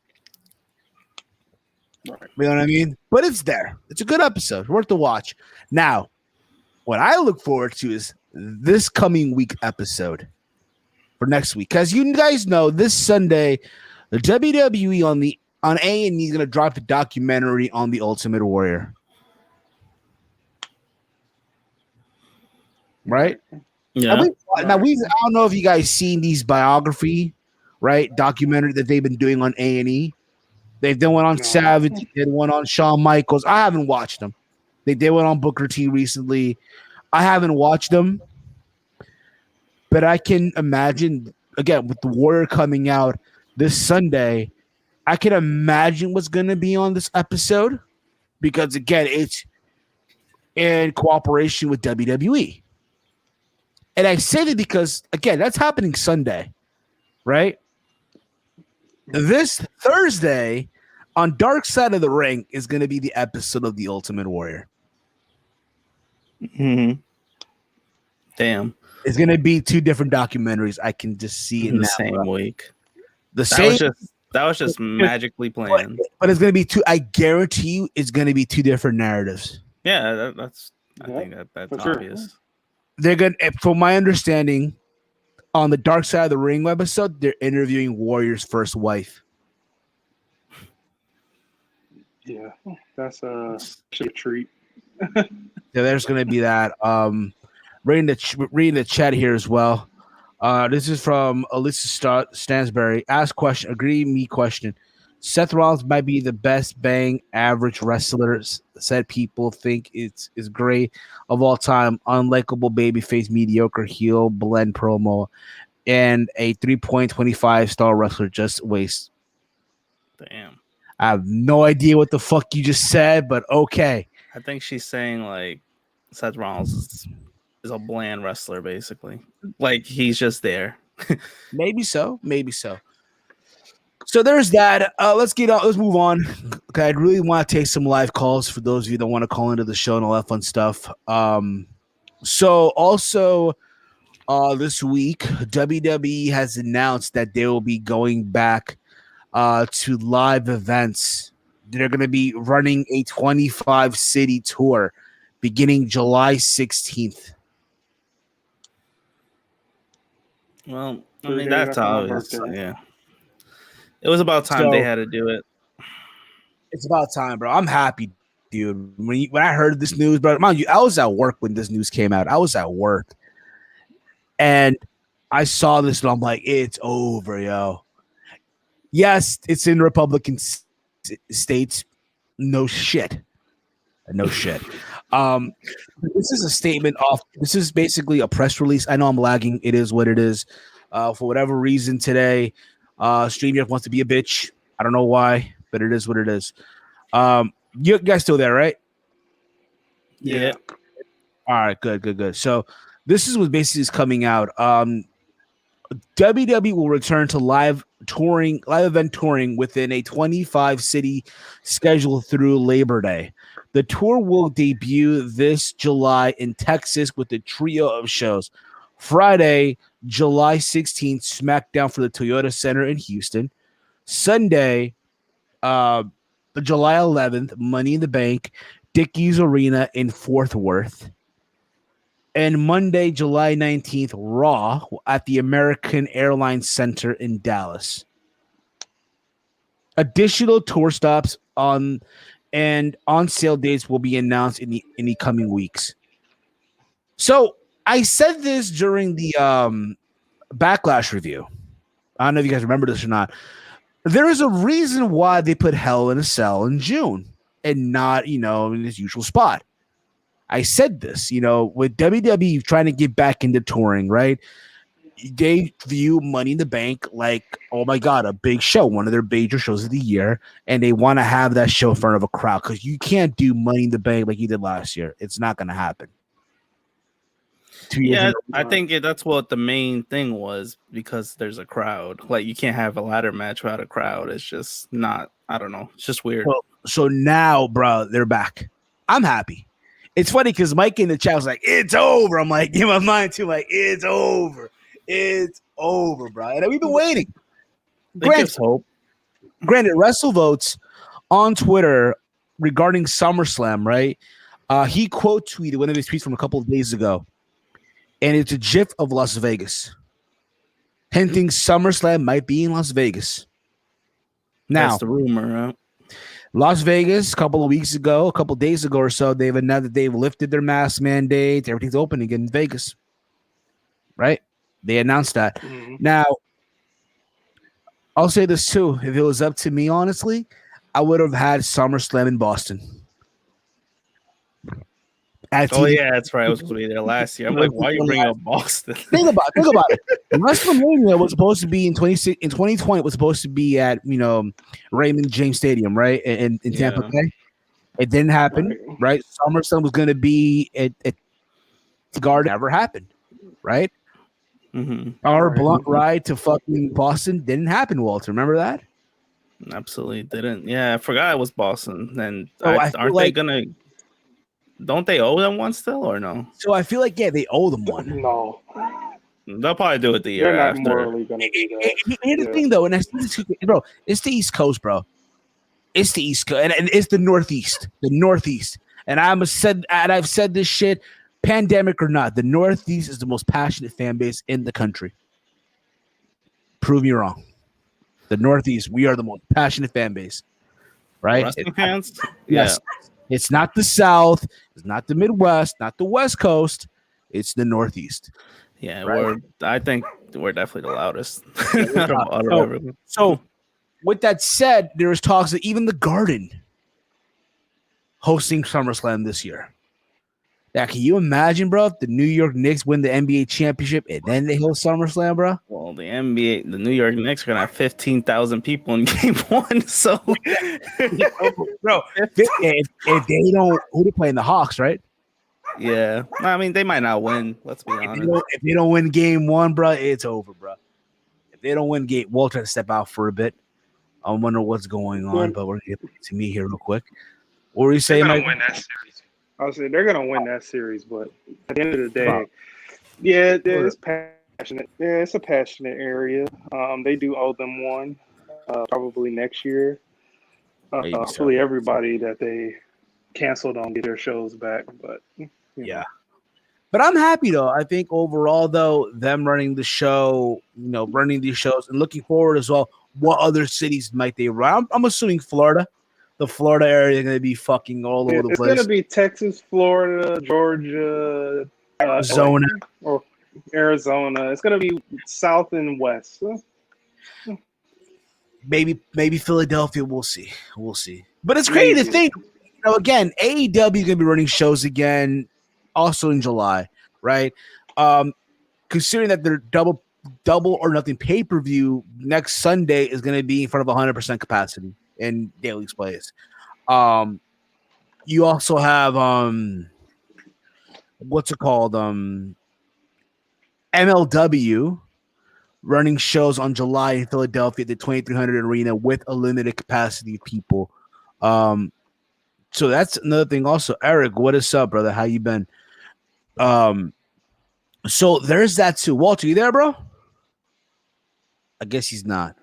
Right. You know what I mean? But it's there. It's a good episode. Worth the watch. Now, what I look forward to is this coming week episode for next week. As you guys know, this Sunday, the WWE on A&E is going to drop a documentary on the Ultimate Warrior. right? Yeah. I don't know if you guys seen these biography, right, documentary that they've been doing on A&E. They've done one on Savage, they did one on Shawn Michaels. I haven't watched them. They did one on Booker T recently. I haven't watched them, but I can imagine, again, with the Warrior coming out this Sunday, I can imagine what's going to be on this episode because, again, it's in cooperation with WWE. And I say that because, again, that's happening Sunday, right? This Thursday on Dark Side of the Ring is going to be the episode of The Ultimate Warrior. Mm-hmm. Damn. It's going to be two different documentaries. I can just see it in the now, same week. That was just magically planned. But it's going to be two. I guarantee you, it's going to be two different narratives. Yeah, I think that's obvious. Sure. They're going to, from my understanding, on the Dark Side of the Ring episode, they're interviewing Warrior's first wife. Yeah, that's a treat. Yeah, there's going to be that. Reading the chat here as well. This is from Alyssa Stansberry. Ask question, agree me question. Seth Rollins might be the best bang average wrestler. Said people think is great of all time. Unlikable babyface, mediocre heel, blend promo, and a 3.25 star wrestler. Just waste. Damn. I have no idea what the fuck you just said, but okay. I think she's saying like Seth Rollins is a bland wrestler, basically. Like he's just there. Maybe so. So there's that. Let's move on. Okay, I'd really want to take some live calls for those of you that want to call into the show and all that fun stuff. So also this week, WWE has announced that they will be going back to live events. They're going to be running a 25-city tour beginning July 16th. Well, I mean, that's obvious. Yeah. It was about time they had to do it. It's about time, bro. I'm happy, dude. When I heard this news, bro, mind you, I was at work when this news came out. I was at work. And I saw this and I'm like, it's over, yo. Yes, it's in Republican states. No shit. This is a statement off. This is basically a press release. I know I'm lagging. It is what it is. For whatever reason today, StreamYard wants to be a bitch. I don't know why, but it is what it is. You guys still there, right? Yeah. All right, good. So this is what basically is coming out. WWE will return to live event touring within a 25-city schedule through Labor Day. The tour will debut this July in Texas with a trio of shows. Friday, July 16th, SmackDown for the Toyota Center in Houston. Sunday, July 11th, Money in the Bank, Dickies Arena in Fort Worth. And Monday, July 19th, Raw at the American Airlines Center in Dallas. Additional tour stops and on-sale dates will be announced in the coming weeks. So I said this during the Backlash review. I don't know if you guys remember this or not. There is a reason why they put Hell in a Cell in June and not, in its usual spot. I said this, with WWE trying to get back into touring, right? They view Money in the Bank like, oh my God, a big show, one of their major shows of the year, and they want to have that show in front of a crowd because you can't do Money in the Bank like you did last year. It's not going to happen. Yeah, I think that's what the main thing was because there's a crowd. Like you can't have a ladder match without a crowd. It's just not, I don't know. It's just weird. So now, bro, they're back. I'm happy. It's funny because Mike in the chat was like, it's over. I'm like, in my mind too, like, it's over. It's over, bro. And we've been waiting. Gives hope. Granted, WrestleVotes on Twitter regarding SummerSlam, right? He quote tweeted one of his tweets from a couple of days ago. And it's a gif of Las Vegas, hinting SummerSlam might be in Las Vegas. Now, that's the rumor, right? Las Vegas, a couple of days ago or so, they've announced that they've lifted their mask mandate. Everything's open again in Vegas. Right? They announced that. Mhm. Now, I'll say this too. If it was up to me, honestly, I would have had SummerSlam in Boston. Oh yeah, that's right. I was supposed to be there last year. I'm like, why are you bringing up Boston? Think about it. WrestleMania was supposed to be in 2020. It was supposed to be at Raymond James Stadium, right, in Tampa Bay. It didn't happen, right? SummerSlam was going to be at the Garden. Never happened, right? Mm-hmm. Our blunt ride to fucking Boston didn't happen, Walter. Remember that? Absolutely didn't. Yeah, I forgot it was Boston. And So aren't they gonna? Don't they owe them one still or no? So I feel like they owe them one. No, they'll probably do it the year they're after. not morally gonna do that. Here's the thing, though, and bro, it's the East Coast, bro. It's the East Coast, and it's the Northeast, And I've said this shit, pandemic or not, the Northeast is the most passionate fan base in the country. Prove me wrong. The Northeast, we are the most passionate fan base, right? Wrestling fans? Yes. Yeah. It's not the South. It's not the Midwest. Not the West Coast. It's the Northeast. Yeah, right? I think we're definitely the loudest. So, with that said, there was talks that even the Garden hosting SummerSlam this year. Now, can you imagine, bro, if the New York Knicks win the NBA championship and then they host SummerSlam, bro? Well, the New York Knicks are gonna have 15,000 people in Game 1. So, bro, if they don't, who they playing? The Hawks, right? Yeah, I mean they might not win. Let's be honest. If they don't win Game 1, bro, it's over, bro. If they don't win Game, we'll try to step out for a bit. I wonder what's going on, but we're gonna get to me here real quick. What were you saying, Mike? Win that series. I was saying they're gonna win that series, but at the end of the day, it's passionate. Yeah, it's a passionate area. They do owe them one, probably next year. Hopefully, everybody that they canceled on get their shows back. But yeah. But I'm happy though. I think overall though, them running the show, running these shows and looking forward as well. What other cities might they run? I'm assuming Florida. The Florida area is going to be fucking all over the place. It's going to be Texas, Florida, Georgia, Arizona. Or Arizona. It's going to be south and west. Maybe Philadelphia. We'll see. But it's crazy to think, again, AEW is going to be running shows again also in July, right? Considering that their double or nothing pay-per-view next Sunday is going to be in front of 100% capacity in Daly's Place. You also have what's it called? MLW running shows on July in Philadelphia at the 2300 Arena with a limited capacity of people. So that's another thing. Also, Eric, what is up, brother? How you been? So there's that too. Walter, you there, bro? I guess he's not,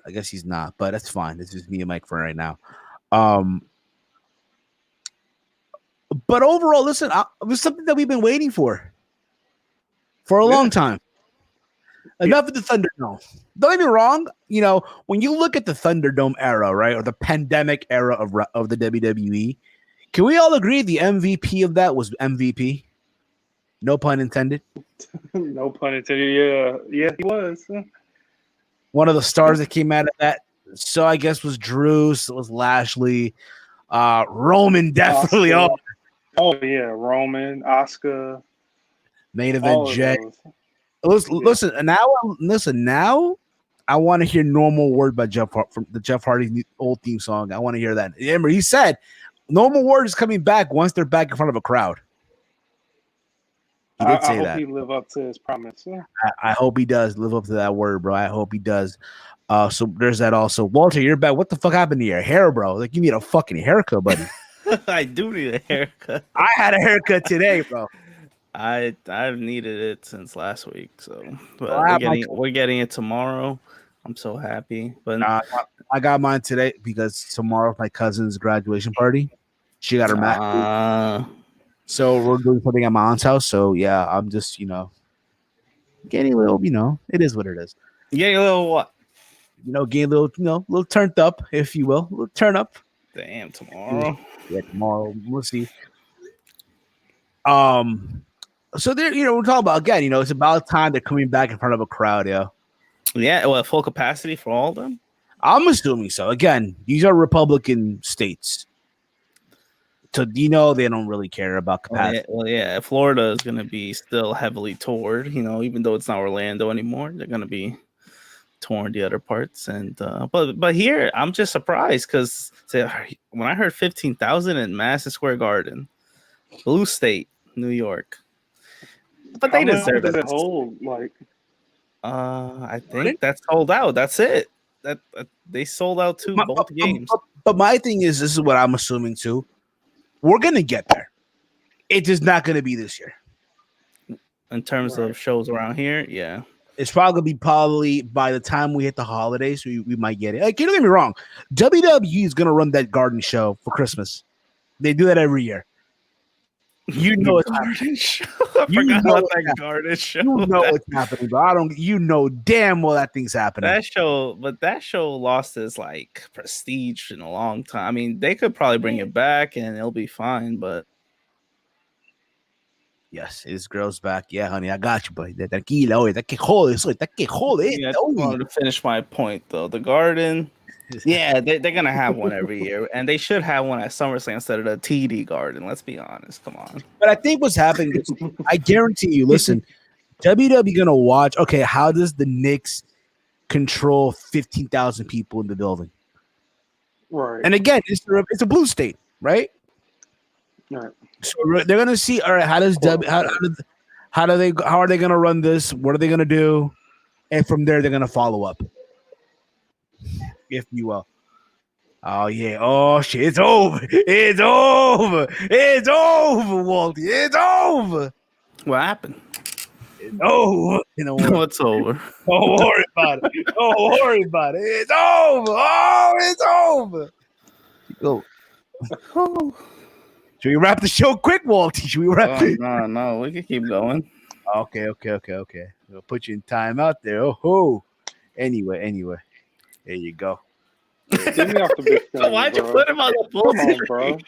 but that's fine. It's just me and Mike for right now. But overall, listen, it was something that we've been waiting for a long time. Enough of the Thunderdome. Don't get me wrong. When you look at the Thunderdome era, right, or the pandemic era of the WWE, can we all agree the MVP of that was MVP? No pun intended. No pun intended. Yeah, he was. One of the stars that came out of that, so I guess was Drew, so it was Lashley, Roman definitely. Oh yeah, Roman, Oscar, main event Jay. Listen, now I want to hear "Normal Word" by Jeff from the Jeff Hardy's old theme song. I want to hear that. Remember, he said "Normal Word" is coming back once they're back in front of a crowd. He did say that. I hope he live up to his promise. Yeah. I hope he does live up to that word, bro. I hope he does. So there's that also. Walter, you're back. What the fuck happened to your hair, bro? Like, you need a fucking haircut, buddy. I do need a haircut. I had a haircut today, bro. I've needed it since last week, so but we're getting it tomorrow. I'm so happy. But I got mine today because tomorrow's my cousin's graduation party. She got her mat. So we're doing something at my aunt's house. So yeah, I'm just getting a little, it is what it is. Getting a little what? Getting a little, little turned up, if you will, a little turn up. Damn, tomorrow. Yeah, tomorrow. We'll see. So there, we're talking about again. It's about time they're coming back in front of a crowd. Yeah. Yeah, well, full capacity for all of them. I'm assuming so. Again, these are Republican states. So they don't really care about capacity. Well, yeah, Florida is going to be still heavily toured, even though it's not Orlando anymore. They're going to be touring the other parts. And but here, I'm just surprised because when I heard 15,000 in Madison Square Garden, blue state, New York. But they deserve it. I think that's sold out. That's it. That they sold out both games. But my thing is, this is what I'm assuming too. We're gonna get there. It is not gonna be this year. In terms of shows around here, yeah, it's probably by the time we hit the holidays, we might get it. Like, don't get me wrong, WWE is gonna run that garden show for Christmas. They do that every year. It's garden show. I forgot about that garden show. It's happening, but damn well that thing's happening. That show lost its like prestige in a long time. I mean, they could probably bring it back and it'll be fine, but yes, his girl's back. Yeah, honey, I got you, buddy. Tranquila, that que jode. Yeah, I wanted to finish my point though. The garden. Yeah, they're gonna have one every year, and they should have one at SummerSlam instead of the TD Garden. Let's be honest. Come on. But I think what's happening is, I guarantee you. Listen, WWE gonna watch. Okay, how does the Knicks control 15,000 people in the building? Right. And again, it's a blue state, right? Right. So they're gonna see. All right, how are they gonna run this? What are they gonna do? And from there, they're gonna follow up. If you will. Oh yeah. Oh shit. It's over. It's over. It's over, Walty. It's over. What happened? It's over. What's over? Don't worry about it. Don't worry about it. It's over. Oh, it's over. Go. Should we wrap the show quick, Walty? Should we wrap it? No. We can keep going. Okay. We'll put you in time out there. Oh. Anyway. There you go. Get me off the big screen, Why'd you put him on the full screen, bro?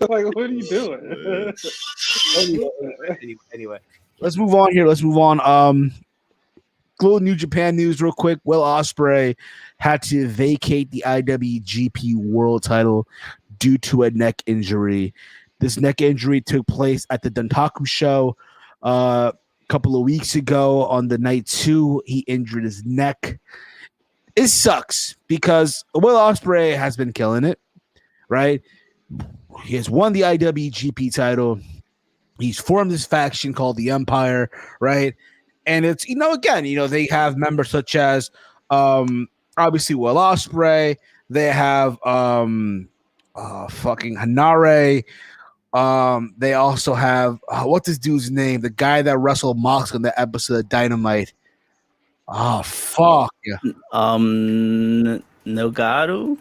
Like, what are you doing? Anyway, let's move on here. Little New Japan news real quick. Will Ospreay had to vacate the IWGP World Title due to a neck injury. This neck injury took place at the Dontaku show a couple of weeks ago. On the night 2, he injured his neck. It sucks because Will Ospreay has been killing it, right? He has won the IWGP title. He's formed this faction called the Empire, right? And it's, again, they have members such as obviously Will Ospreay. They have fucking Hanare. They also have what's this dude's name? The guy that wrestled Mox on the episode of Dynamite. Oh fuck yeah. Nogatu?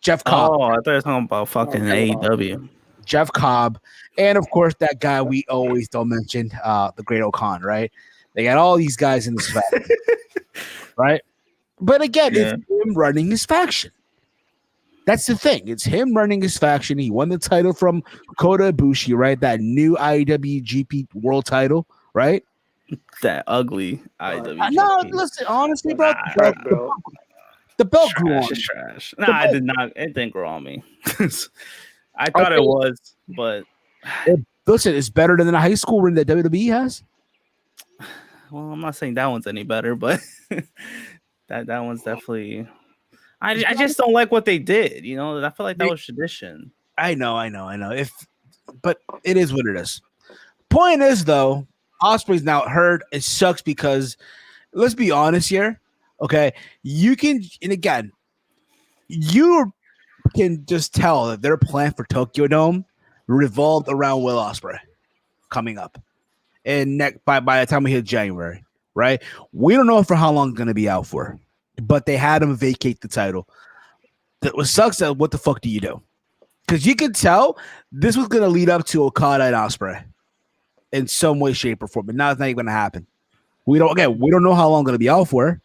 Jeff Cobb. Oh, I thought you were talking about fucking AEW. Jeff Cobb, and of course that guy we always don't mention, the Great O'Khan, right? They got all these guys in this faction, right? But again, it's him running his faction. That's the thing. It's him running his faction. He won the title from Kota Ibushi, right? That new IWGP World title, right? That ugly IWGP. No, listen, honestly, bro, the belt grew on me. Trash. No, I did not. It didn't grow on me. I thought it was, but listen, it's better than the high school ring that WWE has. Well, I'm not saying that one's any better, but that one's definitely. I just don't like what they did. I feel like that was tradition. I know. But it is what it is. Point is, though, Ospreay's now hurt. It sucks because, let's be honest here, okay? You can just tell that their plan for Tokyo Dome revolved around Will Ospreay coming up, and by the time we hit January, right? We don't know for how long it's going to be out for, but they had him vacate the title. That was sucks. That what the fuck do you do? Because you could tell this was going to lead up to Okada and Ospreay in some way, shape, or form. But now it's not even going to happen. We don't know how long it's going to be out for.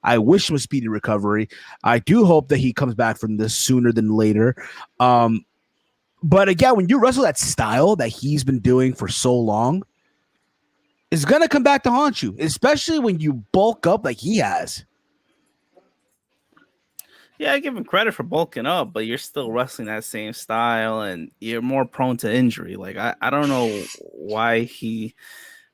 I wish him a speedy recovery. I do hope that he comes back from this sooner than later. But again, when you wrestle that style that he's been doing for so long, it's going to come back to haunt you, especially when you bulk up like he has. Yeah, I give him credit for bulking up, but you're still wrestling that same style and you're more prone to injury. Like, I don't know why he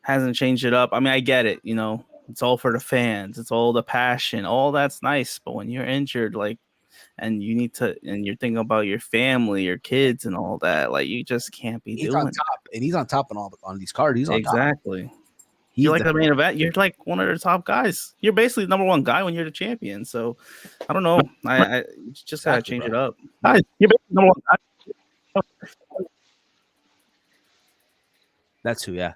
hasn't changed it up. I mean, I get it, you know, it's all for the fans, it's all the passion, all that's nice. But when you're injured, like, and you need to, and you're thinking about your family, your kids, and all that, like, you just can't be doing on top, and he's on top on these cards. He's on top. Exactly. You're like the main event. You're like one of the top guys. You're basically the number one guy when you're the champion. So I don't know. I just gotta change it up. You're basically number one guy. That's who. Yeah,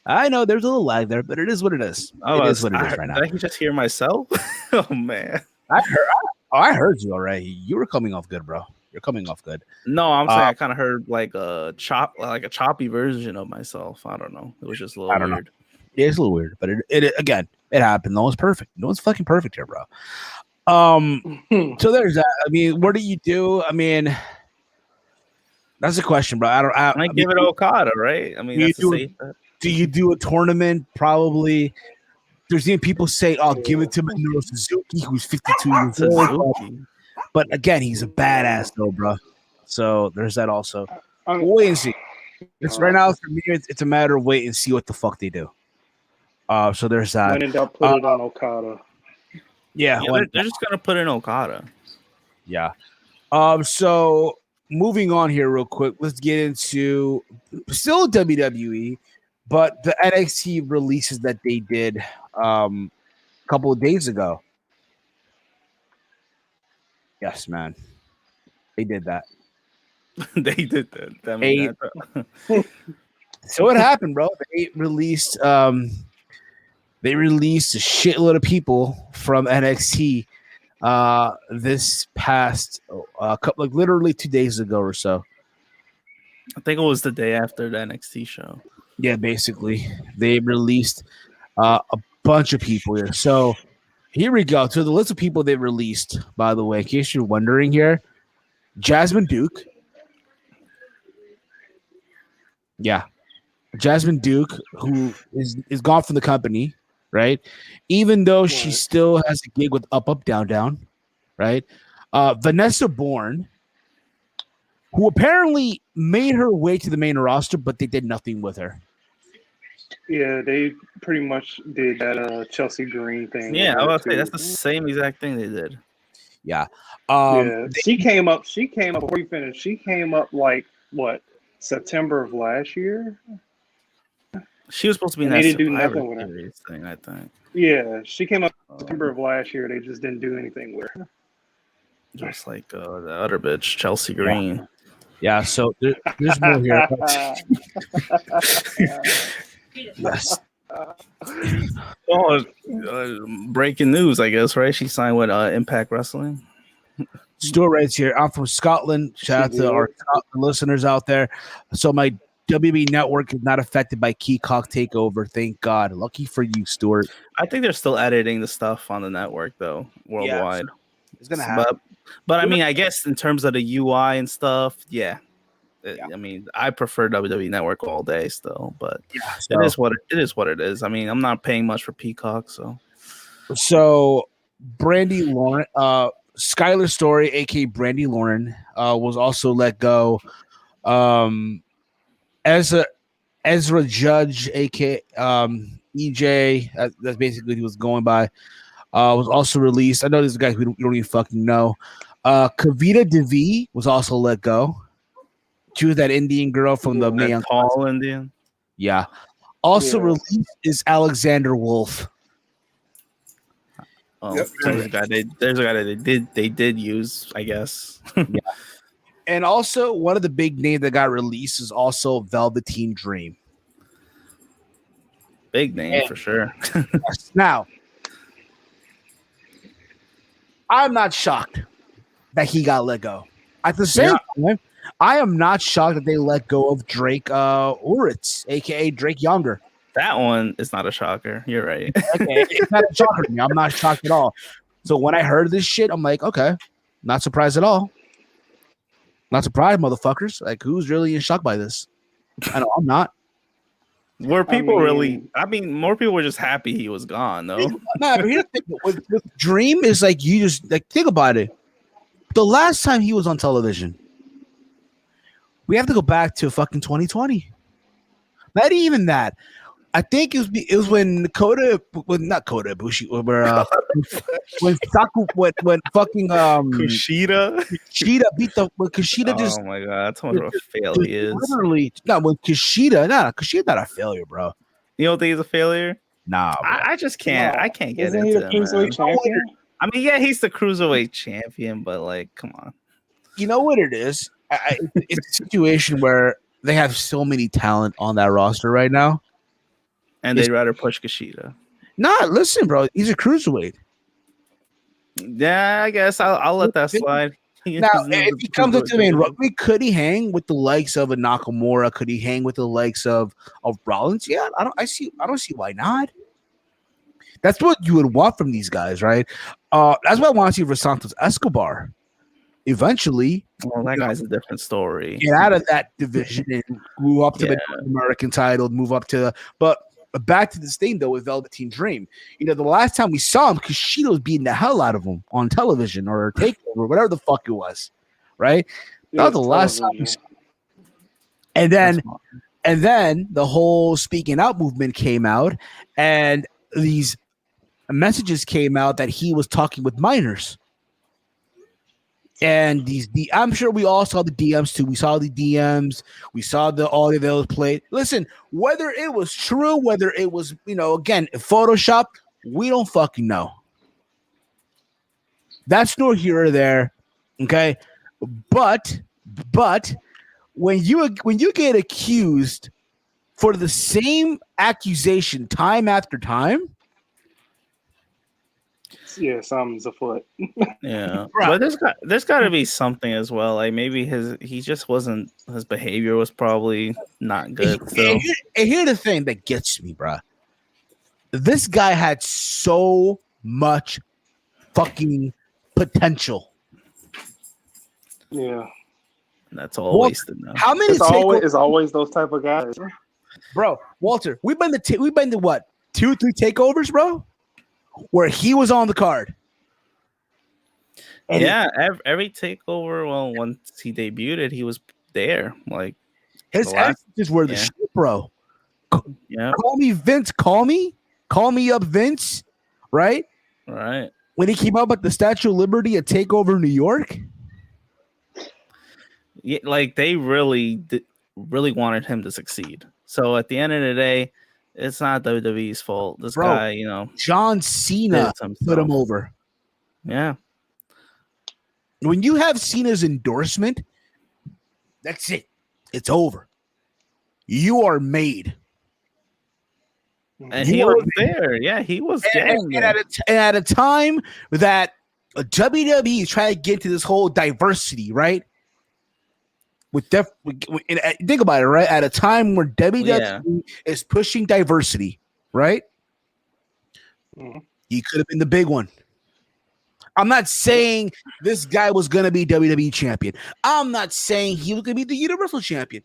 I know there's a little lag there, but it is what it is. Oh, it is what it is right now. Did I can just hear myself? Oh man, I heard you already. You were coming off good, bro. You're coming off good. No, I'm saying I kind of heard like a choppy version of myself. I don't know. It was just a little weird. Know. Yeah, it's a little weird, but it again, it happened. No one's perfect. No one's fucking perfect here, bro. So there's that. I mean, what do you do? I mean, that's a question, bro. I give it Okada, right? I mean, do you do a tournament? Probably. There's even people say, "Oh, give it to Minoru Suzuki, who's 52 years old." But again, he's a badass, though, bro. So there's that also. We'll wait and see. It's right now for me. It's a matter of wait and see what the fuck they do. So there's that. When they'll put it on Okada. Yeah, they're just gonna put in Okada. Yeah. So moving on here real quick, let's get into still WWE, but the NXT releases that they did a couple of days ago. Yes, man. They did that. They did that. So what happened, bro? They released a shitload of people from NXT this past couple, like literally 2 days ago or so. I think it was the day after the NXT show. Yeah, basically they released a bunch of people here. So here we go. So the list of people they released, by the way, in case you're wondering here, Jasmine Duke. Yeah. Jasmine Duke, who is gone from the company, right? Even though she still has a gig with Up, Up, Down, Down, right? Vanessa Bourne, who apparently made her way to the main roster, but they did nothing with her. Yeah, they pretty much did that Chelsea Green thing. Yeah, I was say that's the same exact thing they did. Yeah. She came up before you finished. She came up like what, September of last year? She was supposed to be in that Survivor Series thing, I think. Yeah, she came up September of last year. They just didn't do anything with her. Just like the other bitch, Chelsea Green. Yeah, so there's more here. Yes. Breaking news, I guess, right? She signed with Impact Wrestling. Stuart writes here, I'm from Scotland. Shout out to our Scotland listeners out there. So my WB network is not affected by Peacock takeover. Thank God. Lucky for you, Stuart. I think they're still editing the stuff on the network, though, worldwide. Yeah, it's going to happen. But I mean, I guess in terms of the UI and stuff, yeah. I mean, I prefer WWE Network all day still, but it is what it is. I mean, I'm not paying much for Peacock, so Brandy Lauren, Skylar Story, aka Brandy Lauren, was also let go. Ezra Judge, aka EJ, that's basically what he was going by, was also released. I know there's guys we don't even fucking know. Kavita Devi was also let go. She was that Indian girl from the Mae Young tall Indian. Yeah. Also released is Alexander Wolf. Oh, yep. There's a guy that they did use, I guess. Yeah. And also one of the big names that got released is also Velveteen Dream. Big name for sure. Now, I'm not shocked that he got let go. At the same time, I am not shocked that they let go of Drake Uritz, aka Drake Younger. That one is not a shocker. You're right. Okay, it's not a shocker to me. I'm not shocked at all. So when I heard this shit, I'm like, okay, not surprised at all. Not surprised, motherfuckers. Like, who's really in shock by this? I know I'm not. Were people really? I mean, more people were just happy he was gone, though. Nah, but here's the thing with Dream is like you just like think about it. The last time he was on television, we have to go back to fucking 2020. Not even that. I think it was when not Kota Ibushi, when Saku when fucking Kushida beat Kushida just. Oh my god, that's how much of a fail he is. Literally, no, when Kushida's not a failure, bro. You don't think he's a failure? Nah, bro. I just can't. I can't get Isn't he into the him. cruiserweight champion? I mean, yeah, he's the cruiserweight champion, but like, come on. You know what it is? It's a situation where they have so many talent on that roster right now. And they'd rather push Kushida. Nah, listen, bro. He's a cruiserweight. Yeah, I guess I'll let that slide. Now, if he comes up to the main rugby, could he hang with the likes of a Nakamura? Could he hang with the likes of Rollins? Yeah, I don't see why not. That's what you would want from these guys, right? That's what I want to see for Santos Escobar. Eventually, well, that guy's a different story. Get out of that division and move up to the American title, move up to but back to this thing though with Velveteen Dream. You know, the last time we saw him, Kushida was beating the hell out of him on television or takeover, whatever the fuck it was, right? That was the last time we saw him. And then the whole speaking out movement came out, and these messages came out that he was talking with minors. And I'm sure we all saw the DMs too. We saw the DMs. We saw the audio that was played. Listen, whether it was true, whether it was, again, Photoshop, we don't fucking know. That's nor here or there, okay? But when you get accused for the same accusation time after time, yeah, something's afoot. Yeah, but there's got to be something as well. Like maybe his behavior was probably not good. And here's the thing that gets me, bro. This guy had so much fucking potential. Yeah, that's all wasted now. How many? It's always those type of guys, bro. Walter, we've been to what 2-3 takeovers, bro, where he was on the card. And every takeover. Well, once he debuted, he was there. Like his actions were the shit, bro. Yeah, call me Vince. Call me up, Vince. Right. When he came up at the Statue of Liberty at Takeover New York. Yeah, like they really wanted him to succeed. So at the end of the day, it's not WWE's fault. This guy, John Cena put him over. Yeah. When you have Cena's endorsement, that's it. It's over. You are made. And he was there. Yeah, he was there. And at a time that WWE is trying to get to this whole diversity, right? Think about it, right? At a time where WWE is pushing diversity, right? He could have been the big one. I'm not saying this guy was going to be WWE champion. I'm not saying he was going to be the Universal champion.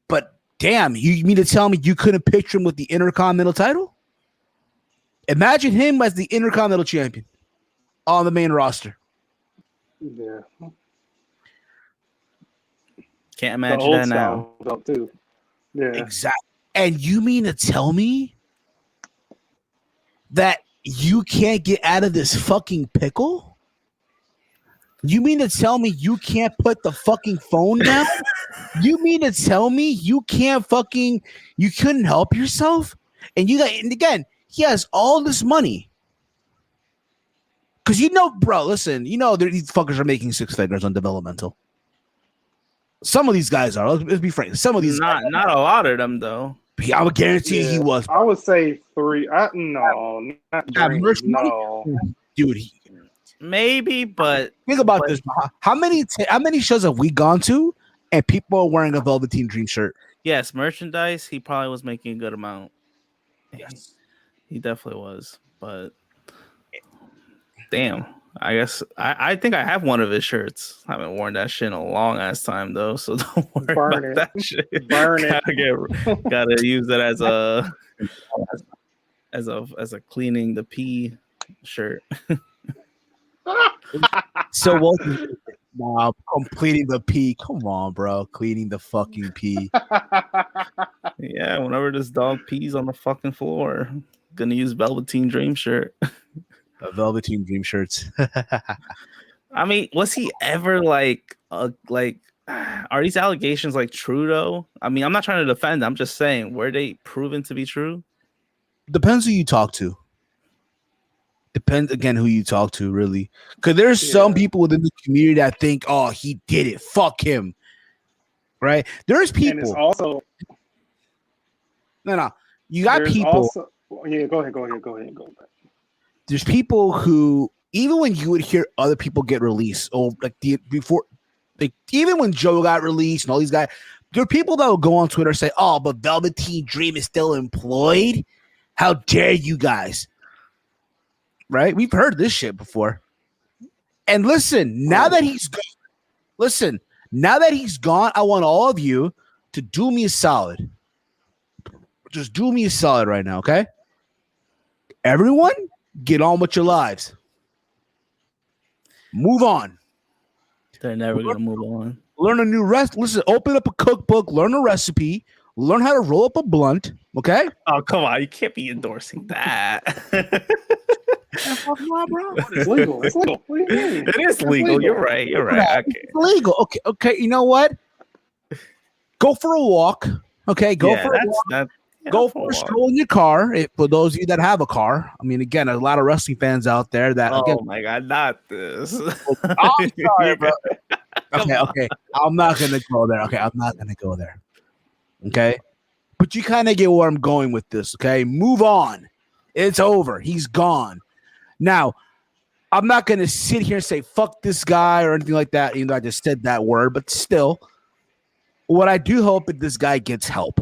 But damn, you mean to tell me you couldn't picture him with the Intercontinental title? Imagine him as the Intercontinental champion on the main roster. Yeah. Can't imagine that now. Too. Yeah. Exactly. And you mean to tell me that you can't get out of this fucking pickle? You mean to tell me you can't put the fucking phone down? You mean to tell me you couldn't help yourself? And again, he has all this money. Because bro, listen, these fuckers are making 6 figures on developmental. Some of these guys are. Let's be frank. Some of these not a lot of them though. I would guarantee he was. I would say 3. No, not 3. No, dude. Maybe, but think about this. How many shows have we gone to, and people are wearing a Velveteen Dream shirt? Yes, merchandise. He probably was making a good amount. Yes. He definitely was. But damn, I guess I think I have one of his shirts. I haven't worn that shit in a long ass time though, so don't worry Burn about it. that shit. Burn it. Gotta use it as a cleaning the pee shirt. So what? Nah, completing the pee. Come on, bro. Cleaning the fucking pee. Yeah, whenever this dog pees on the fucking floor, gonna use Velveteen Dream shirt. Velveteen Dream shirts. I mean, was he ever like are these allegations like true though? I mean, I'm not trying to defend. I'm just saying, were they proven to be true? Depends who you talk to. Depends again who you talk to, really. Because there's some people within the community that think, "Oh, he did it. Fuck him." Right? There's people. And it's also no. You got people. Yeah, go ahead. There's people who, even when you would hear other people get released, or like even when Joe got released and all these guys, there are people that will go on Twitter and say, "Oh, but Velveteen Dream is still employed. How dare you guys?" Right? We've heard this shit before. And listen, now that he's gone, I want all of you to do me a solid. Just do me a solid right now, okay? Everyone, get on with your lives. Move on. They're never gonna move on. Learn a new recipe. Listen, open up a cookbook, learn a recipe, learn how to roll up a blunt, okay? Oh, come on. You can't be endorsing that. It's legal. It's legal. What do you mean? It is legal. You're right. Okay. It's legal. Okay. You know what? Go for a walk. Okay, go for a walk. Go for a stroll in your car. For those of you that have a car. I mean, again, a lot of wrestling fans out there that. Oh again, my God, not this. I'm sorry, bro. Okay. I'm not gonna go there. Okay, but you kind of get where I'm going with this. Okay, move on. It's over. He's gone. Now, I'm not gonna sit here and say fuck this guy or anything like that. Even though I just said that word, but still, what I do hope is this guy gets help.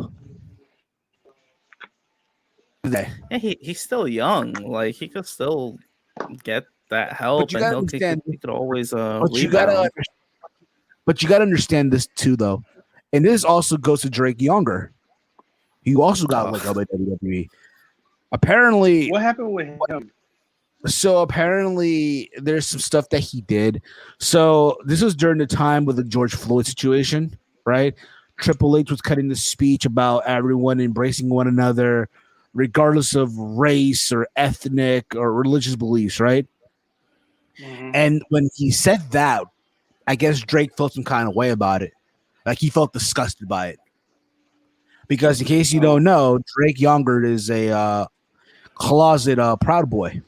Yeah, he's still young. Like he could still get that help, and he could always but you gotta understand this too, though, and this also goes to Drake Younger. He also got let go by WWE. Apparently, what happened with him? So apparently, there's some stuff that he did. So this was during the time with the George Floyd situation, right? Triple H was cutting the speech about everyone embracing one another, regardless of race or ethnic or religious beliefs, right? Mm-hmm. And when he said that, I guess Drake felt some kind of way about it. Like he felt disgusted by it. Because in case you don't know, Drake Younger is a closet Proud Boy.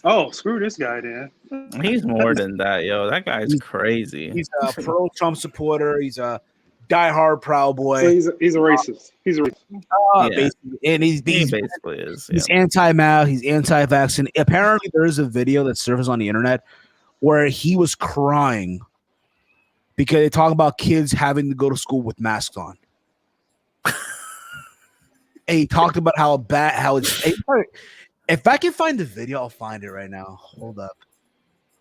Oh, screw this guy, then. He's more than that, yo. That guy's crazy. He's a pro-Trump supporter. He's a diehard Proud Boy. So he's a racist. He's a racist. Basically. And he basically is. He's anti-mask. He's anti-vaccine. Apparently, there is a video that surfaced on the internet where he was crying because they talk about kids having to go to school with masks on. And he talked about how it's. If I can find the video, I'll find it right now. Hold up.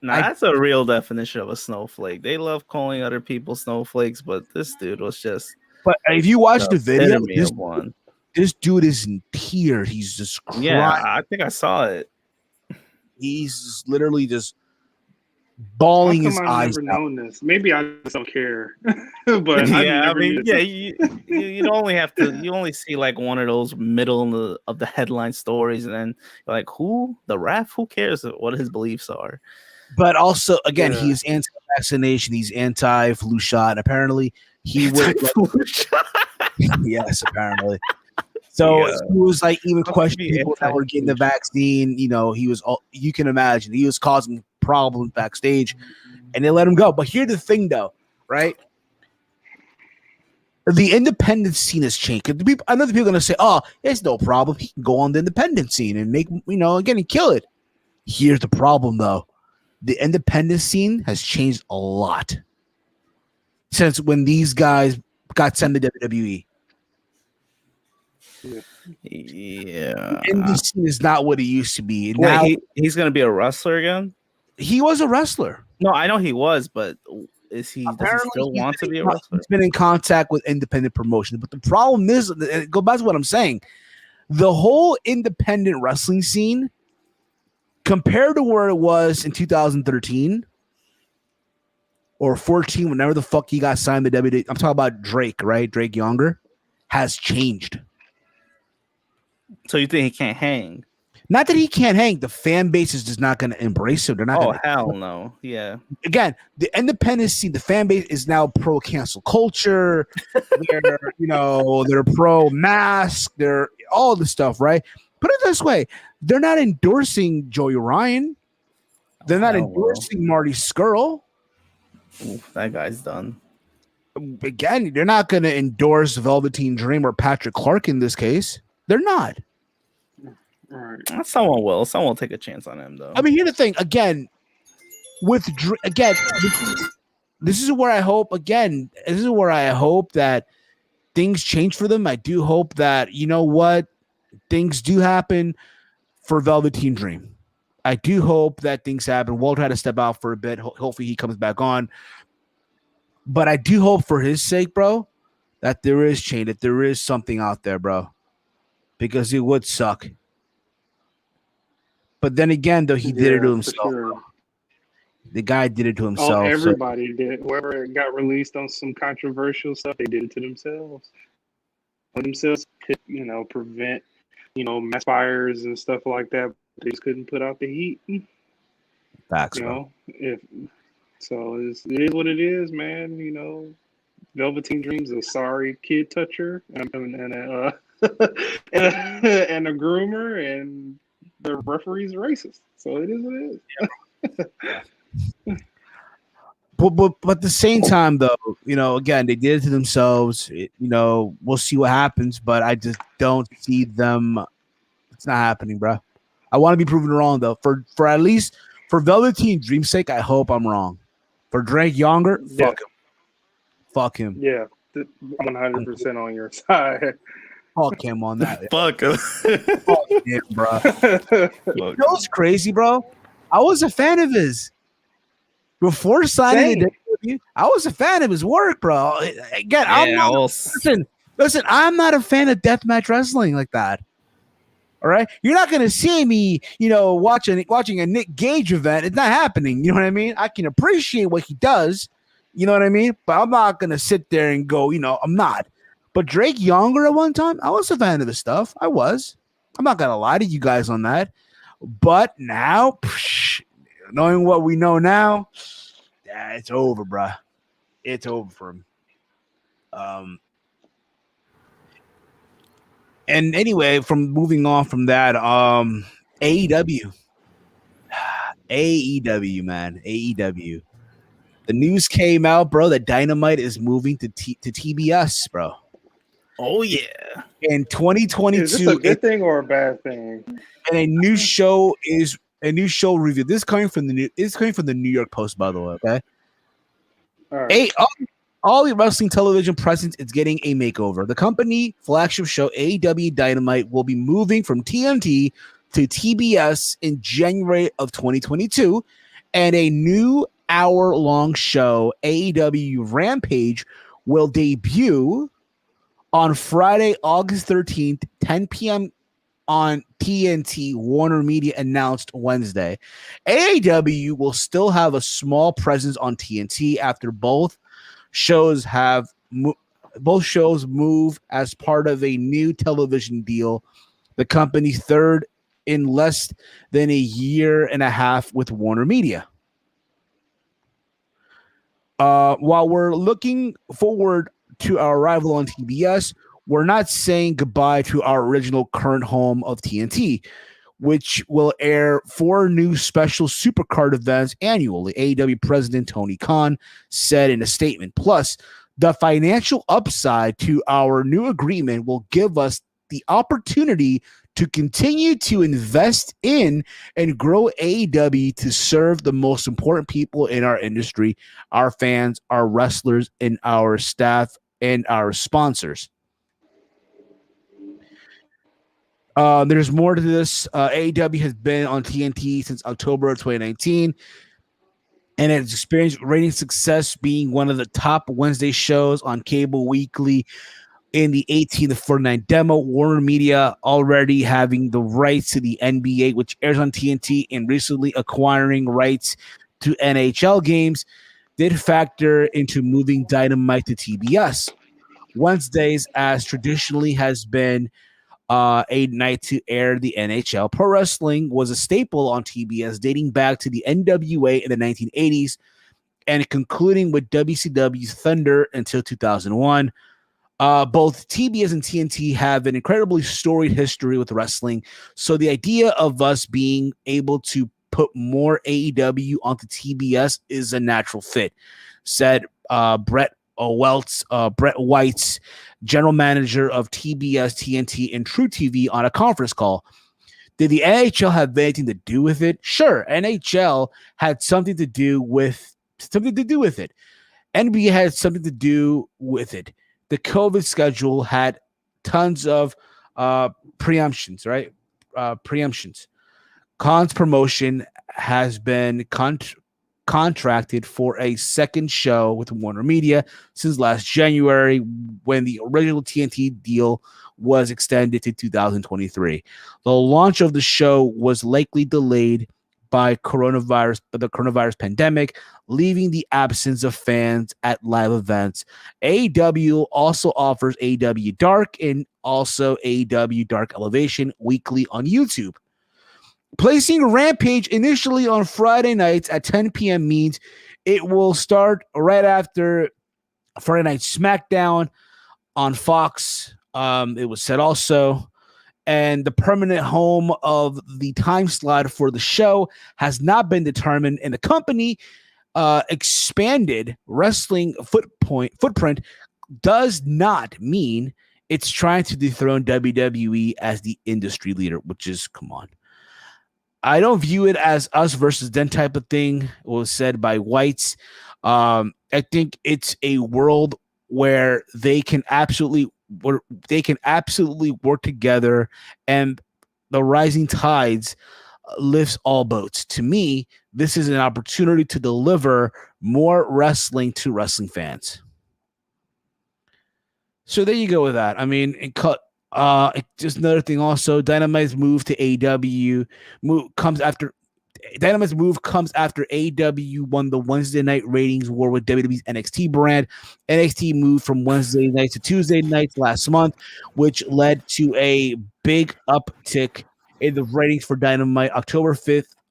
Nah, that's a real definition of a snowflake. They love calling other people snowflakes, but this dude was just. But if you watch the video, this dude is in tears. He's just crying. Yeah, I think I saw it. He's literally just bawling his eyes out. Known this. Maybe I just don't care. But yeah, you only see like one of those middle of the headline stories, and then you're like, who? The ref? Who cares what his beliefs are? But also, again, he's anti-vaccination. He's anti-flu shot. Apparently, he would. Yes, apparently. So he was like even questioning people that were getting the vaccine. You know, he was. You can imagine he was causing problems backstage, and they let him go. But here's the thing, though, right? The independent scene has changed. I know the people are gonna say, "Oh, it's no problem. He can go on the independent scene and make again and kill it." Here's the problem, though. The independent scene has changed a lot since when these guys got sent to WWE. Yeah. Yeah. Indie scene is not what it used to be. Wait, Now he's gonna be a wrestler again? he was a wrestler. No, I know he was, but does he still want to be a wrestler? He's been in contact with independent promotion. But the problem is, go back to what I'm saying, the whole independent wrestling scene compared to where it was in 2013 or 14, whenever the fuck he got signed to WWE, I'm talking about Drake, right? Drake Younger has changed. So you think he can't hang? Not that he can't hang. The fan base is just not going to embrace him. They're not. Oh, hell no. Yeah. Again, the independent scene, the fan base is now pro cancel culture. They're pro mask. They're all the stuff, right? Put it this way: they're not endorsing Joey Ryan. They're not endorsing Marty Scurll. Oof, that guy's done. Again, they're not going to endorse Velveteen Dream or Patrick Clark in this case. They're not. Right. Someone will. Someone will take a chance on him, though. I mean, here's the thing. Again, this is where I hope. Again, this is where I hope that things change for them. I do hope that, you know what, things do happen for Velveteen Dream. I do hope that things happen. We'll try to step out for a bit. Hopefully he comes back on. But I do hope for his sake, bro, that there is change, that there is something out there, bro. Because it would suck. But then again, though, he did it to himself. Sure. The guy did it to himself. Oh, everybody did. Whoever got released on some controversial stuff, they did it to themselves. Themselves could, prevent, mass fires and stuff like that. They just couldn't put out the heat. Facts, it is what it is, man. Velveteen Dream's a sorry kid toucher and a and a groomer, and the referee's racist. So it is what it is. But at the same time, though, again, they did it to themselves. We'll see what happens, but I just don't see them. It's not happening, bro. I want to be proven wrong, though. For at least for Velveteen Dream's sake, I hope I'm wrong. For Drake Younger, fuck him. Yeah, 100% on your side. Fuck him on that. Fuck him. Fuck him, bro. You know what's crazy, bro? I was a fan of his. Before signing the WWE, I was a fan of his work, bro. Again, listen, I'm not a fan of deathmatch wrestling like that. All right, you're not gonna see me, watching a Nick Gage event. It's not happening. You know what I mean? I can appreciate what he does. You know what I mean? But I'm not gonna sit there and go, I'm not. But Drake Younger at one time, I was a fan of his stuff. I was. I'm not gonna lie to you guys on that. But now, knowing what we know now, it's over, bro. It's over for him. And anyway, from moving on from that, AEW, man, AEW. The news came out, bro, that Dynamite is moving to TBS, bro. Oh yeah. In 2022, is this a good thing or a bad thing? And a new show review. This is coming from the New York Post, by the way. Okay. All right. All the wrestling television presence is getting a makeover. The company flagship show AEW Dynamite will be moving from TNT to TBS in January of 2022, and a new hour-long show, AEW Rampage, will debut on Friday, August 13th, 10 p.m. on TNT. Warner Media announced Wednesday. AEW will still have a small presence on TNT after both shows move as part of a new television deal, the company's third in less than a year and a half with Warner Media. While we're looking forward to our arrival on TBS, we're not saying goodbye to our original current home of TNT, which will air 4 new special supercard events annually, AEW President Tony Khan said in a statement. Plus, the financial upside to our new agreement will give us the opportunity to continue to invest in and grow AEW to serve the most important people in our industry, our fans, our wrestlers, and our staff, and our sponsors. There's more to this. AEW has been on TNT since October of 2019, and has experienced rating success, being one of the top Wednesday shows on cable weekly in the 18 to 49 demo. Warner Media already having the rights to the NBA, which airs on TNT, and recently acquiring rights to NHL games did factor into moving Dynamite to TBS. Wednesdays, as traditionally has been a night to air the NHL. Pro wrestling was a staple on TBS dating back to the NWA in the 1980s and concluding with WCW's Thunder until 2001. Both TBS and TNT have an incredibly storied history with wrestling, so the idea of us being able to put more AEW onto TBS is a natural fit, said Brett White's general manager of TBS, TNT, and True TV on a conference call. Did the NHL have anything to do with it? Sure, NHL had something to do with it. NBA had something to do with it. The COVID schedule had tons of preemptions, right? Preemptions. Khan's promotion has been contracted for a second show with Warner Media since last January, when the original TNT deal was extended to 2023. The launch of the show was likely delayed by the coronavirus pandemic, leaving the absence of fans at live events. AEW also offers AEW Dark and also AEW Dark Elevation weekly on YouTube. Placing Rampage initially on Friday nights at 10 p.m. means it will start right after Friday Night SmackDown on Fox. It was said also. And the permanent home of the time slot for the show has not been determined, and the company expanded wrestling footprint does not mean it's trying to dethrone WWE as the industry leader, which is, come on. I don't view it as us versus them type of thing. It was said by Whites. I think it's a world where they can absolutely work together, and the rising tides lifts all boats. To me, this is an opportunity to deliver more wrestling to wrestling fans. So there you go with that. I mean, just another thing also, Dynamite's move to AEW comes after AEW won the Wednesday night ratings war with WWE's NXT brand. NXT moved from Wednesday nights to Tuesday nights last month, which led to a big uptick in the ratings for Dynamite.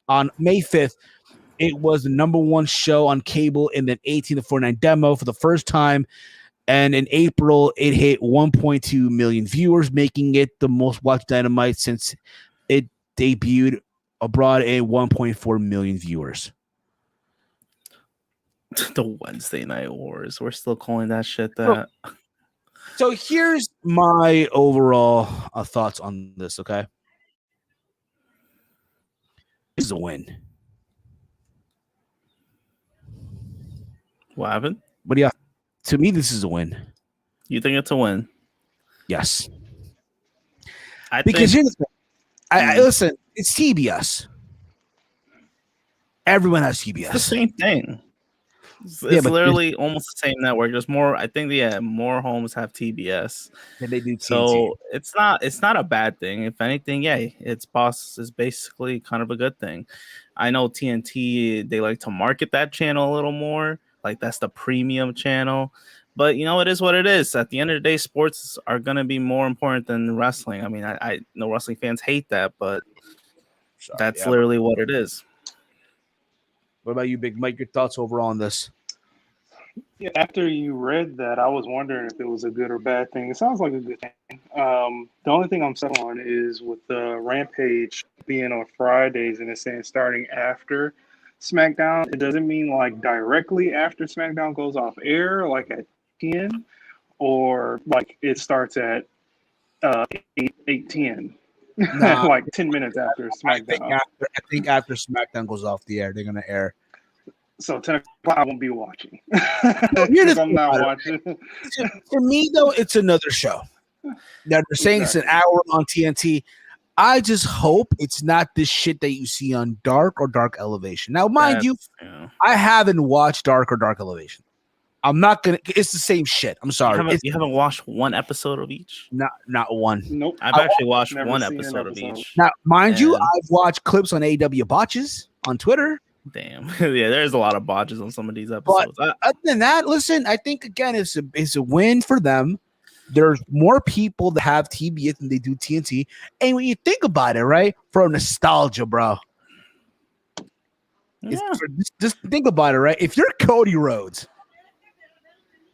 On May 5th, it was the number one show on cable in the 18 to 49 demo for the first time. And in April, it hit 1.2 million viewers, making it the most watched Dynamite since it debuted abroad at 1.4 million viewers. The Wednesday Night Wars. We're still calling that shit that. So here's my overall thoughts on this, okay? This is a win. What happened? What do you have? To me, this is a win. You think it's a win? Yes. Because here's the thing. Listen, it's TBS. Everyone has TBS. It's the same thing. It's literally almost the same network. There's more. I think more homes have TBS than they do TNT. So it's not a bad thing. If anything, its boss is basically kind of a good thing. I know TNT, they like to market that channel a little more. Like that's the premium channel. But it is what it is. At the end of the day, sports are gonna be more important than wrestling. I mean, I know wrestling fans hate that, but that's literally what it is. What about you, Big Mike? Your thoughts overall on this? Yeah, after you read that, I was wondering if it was a good or bad thing. It sounds like a good thing. The only thing I'm set on is with the Rampage being on Fridays and it's saying starting after SmackDown. It doesn't mean like directly after SmackDown goes off air, like at 10, or like it starts at 8:10. Nah, like 10 minutes after SmackDown. I think after SmackDown goes off the air, they're gonna air. So 10 o'clock, I won't be watching. I'm not watching. For me, though, it's another show. Now they're saying it's an hour on TNT. I just hope it's not this shit that you see on Dark or Dark Elevation. Now, mind you, I haven't watched Dark or Dark Elevation. I'm not gonna. It's the same shit. I'm sorry. You haven't watched one episode of each? Not one. Nope. I've actually watched one episode of each. Now, mind you, I've watched clips on AEW botches on Twitter. Damn. Yeah, there's a lot of botches on some of these episodes. But other than that, listen, I think again it's a win for them. There's more people that have TBS than they do TNT. And when you think about it, right, for nostalgia, bro. Yeah. Just think about it, right? If you're Cody Rhodes,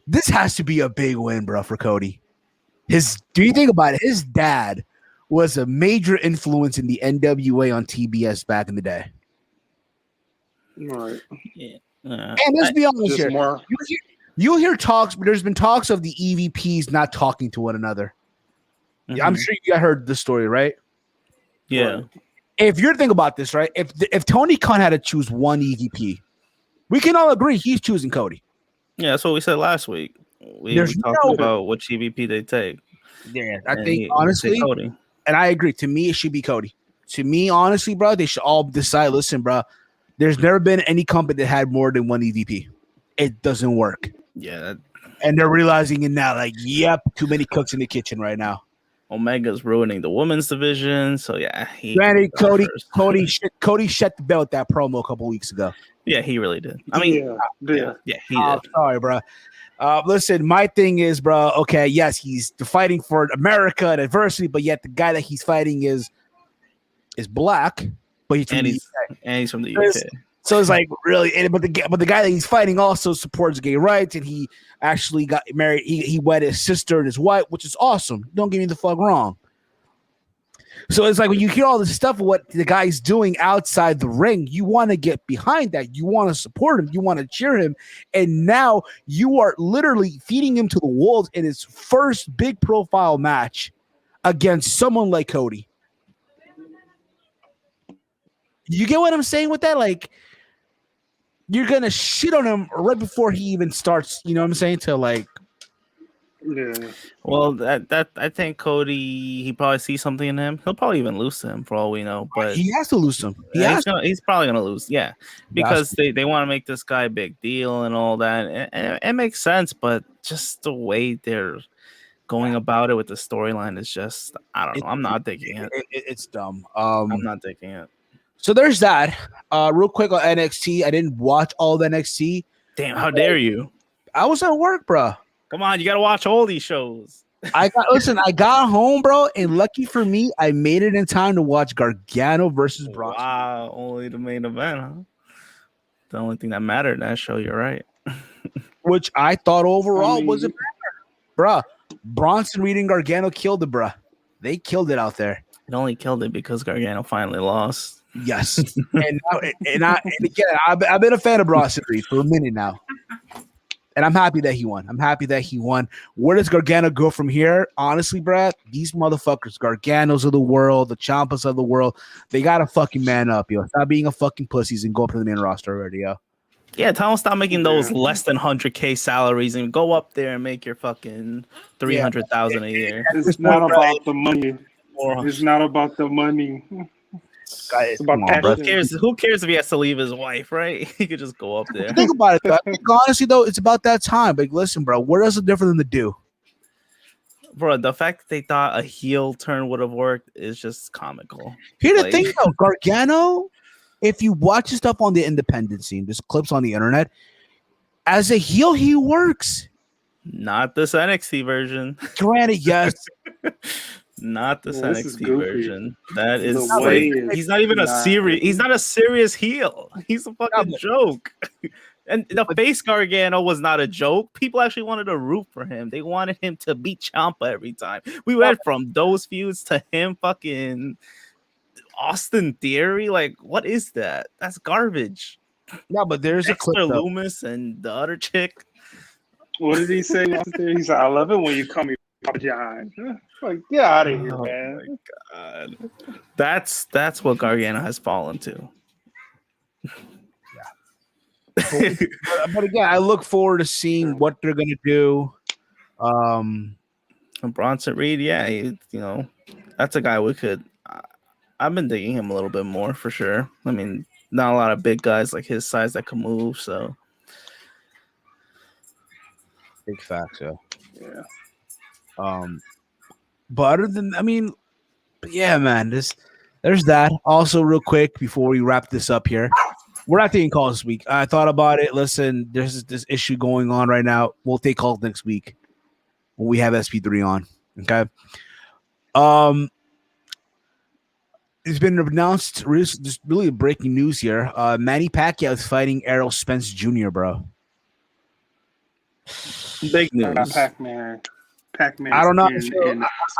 this has to be a big win, bro, for Cody. Do you think about it? His dad was a major influence in the NWA on TBS back in the day. Right. Yeah. And let's be honest here. You'll hear talks, but there's been talks of the EVPs not talking to one another. Mm-hmm. I'm sure you heard the story, right? Yeah. If you're thinking about this, right? If Tony Khan had to choose one EVP, we can all agree he's choosing Cody. Yeah, that's what we said last week. We talked about which EVP they take. Yeah, I think honestly, Cody. And I agree. To me, it should be Cody. To me, honestly, bro, they should all decide. Listen, bro, there's never been any company that had more than one EVP. It doesn't work. Yeah, and they're realizing it now. Like, yep, too many cooks in the kitchen right now. Omega's ruining the women's division. So yeah, granted, Cody shut the bell with that promo a couple weeks ago. Yeah, he really did. I mean, yeah, he did. Sorry, bro. Listen, my thing is, bro. Okay, yes, he's fighting for America and adversity, but yet the guy that he's fighting is black, but he's from the UK. So it's like really, but the guy that he's fighting also supports gay rights, and he actually got married. He wed his sister and his wife, which is awesome. Don't get me the fuck wrong. So it's like when you hear all this stuff of what the guy's doing outside the ring, you want to get behind that. You want to support him. You want to cheer him. And now you are literally feeding him to the wolves in his first big profile match against someone like Cody. You get what I'm saying with that? Like, you're going to shit on him right before he even starts, you know what I'm saying? To like, yeah. Well, that I think Cody, he probably sees something in him. He'll probably even lose him for all we know. But he has to lose him. He's probably gonna lose. Yeah, because they want to make this guy a big deal and all that. And it makes sense, but just the way they're going about it with the storyline is just, I don't know. I'm not digging it. It's dumb. I'm not digging it. So there's that. Real quick on NXT, I didn't watch all the NXT. Damn, how dare you? I was at work, bro. Come on, you gotta watch all these shows. I got home, bro, and lucky for me, I made it in time to watch Gargano versus Bronson. Wow, only the main event, huh? The only thing that mattered in that show, you're right. Which I thought overall wasn't better. Bruh. Bronson reading Gargano killed it, bruh. They killed it out there. It only killed it because Gargano finally lost. Yes. and again, I've been a fan of Bronson Reed for a minute now. And I'm happy that he won. Where does Gargano go from here? Honestly, Brad, these motherfuckers, Garganos of the world, the Ciampas of the world, they got to fucking man up, yo. Stop being a fucking pussies and go up to the main roster already, yo. Yeah, tell them stop making those less than 100K salaries and go up there and make your fucking 300,000 a year. It's not about the money. It's not about the money. It's about who cares if he has to leave his wife, right? He could just go up there. Think about it, though. Honestly, though, it's about that time. Like, listen, bro, what else is different than the do? Bro, the fact that they thought a heel turn would have worked is just comical. Here's the thing, though. Gargano, if you watch his stuff on the independent scene, there's clips on the internet, as a heel, he works. Not this NXT version. Granted, yes. Not this NXT version. That is he's not even a serious. He's not a serious heel. He's a fucking joke. And the face Gargano was not a joke. People actually wanted to root for him. They wanted him to beat Ciampa every time. We went from those feuds to him fucking Austin Theory. Like, what is that? That's garbage. No, but there's Dexter a clip. Loomis and the other chick. What did he say? He said, "I love it when you call me Papa John." Like, get out of here, man. My God. That's what Gargano has fallen to. Yeah. but again, I look forward to seeing what they're gonna do. Bronson Reed, yeah, that's a guy we could. I've been digging him a little bit more for sure. I mean, not a lot of big guys like his size that can move. So Big facts, yeah. Yeah. But other than, I mean, yeah, man, there's that. Also, real quick before we wrap this up here, we're not taking calls this week. I thought about it. Listen, there's this issue going on right now. We'll take calls next week when we have SP3 on. Okay. It's been announced. Just really breaking news here. Manny Pacquiao is fighting Errol Spence Jr., bro. big news. Pac-Man. Pac-Man. I don't know. I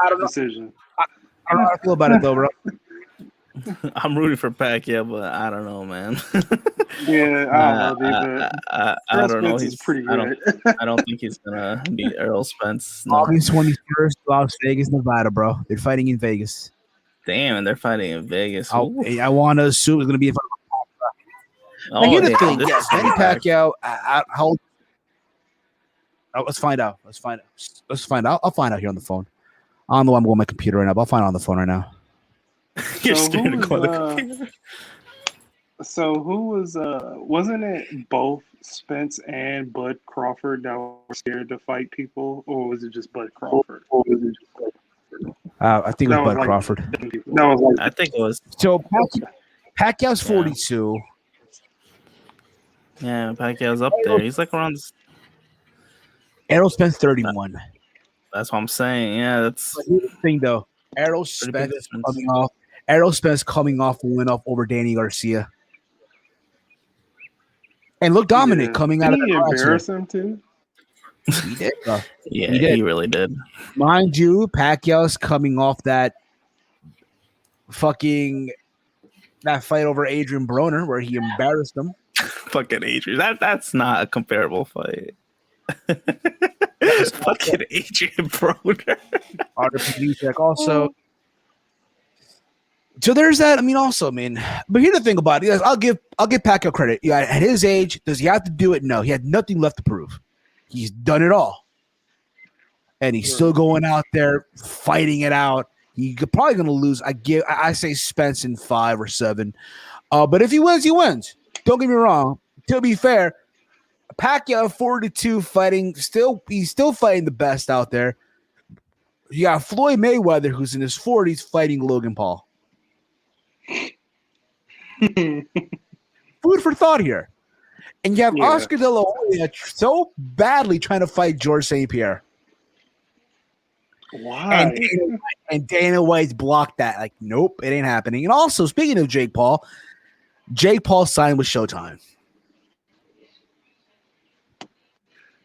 don't know. Decision. I don't know how I feel about it though, bro. I'm rooting for Pacquiao, but I don't know, man. Yeah, I don't know, I don't know. He's pretty good. I don't think he's gonna beat Errol Spence. No. August 21st, Las Vegas, Nevada, bro. They're fighting in Vegas. Damn, and they're fighting in Vegas. I want to assume it's gonna be in front of Pacquiao. Now, here's the thing. Yes, Manny Pacquiao. How old? Let's find out. Let's find out. I'll find out here on the phone. I don't know why I'm going on my computer right now, but I'll find out on the phone right now. You're scared to go on the computer. So who was wasn't it both Spence and Bud Crawford that were scared to fight people, or was it just Bud Crawford? I think it was Bud Crawford. I think it was. So Pacquiao's 42. Yeah, Pacquiao's up there. He's like around. Errol Spence 31. That's what I'm saying. Yeah, that's. But here's the thing, though. Errol Spence coming off a win over Danny Garcia. And look dominant coming out of the embarrass him too. He did, bro. Yeah, he really did. Mind you, Pacquiao's coming off that fight over Adrian Broner where he embarrassed him. Fucking Adrian. That's not a comparable fight. Fucking Adrian Broner. Also. So there's that. I mean, also, man. But here's the thing about it. I'll give Pacquiao credit. Yeah, at his age, does he have to do it? No, he had nothing left to prove. He's done it all, and he's still going out there fighting it out. He's probably going to lose. I say Spence in 5 or 7. But if he wins, he wins. Don't get me wrong. To be fair, Pacquiao 42 fighting. He's still fighting the best out there. You got Floyd Mayweather, who's in his 40s, fighting Logan Paul. Food for thought here. And you have Oscar De La Hoya so badly trying to fight George St. Pierre. Why? And Dana White's blocked that. Like, nope, it ain't happening. And also, speaking of Jake Paul signed with Showtime.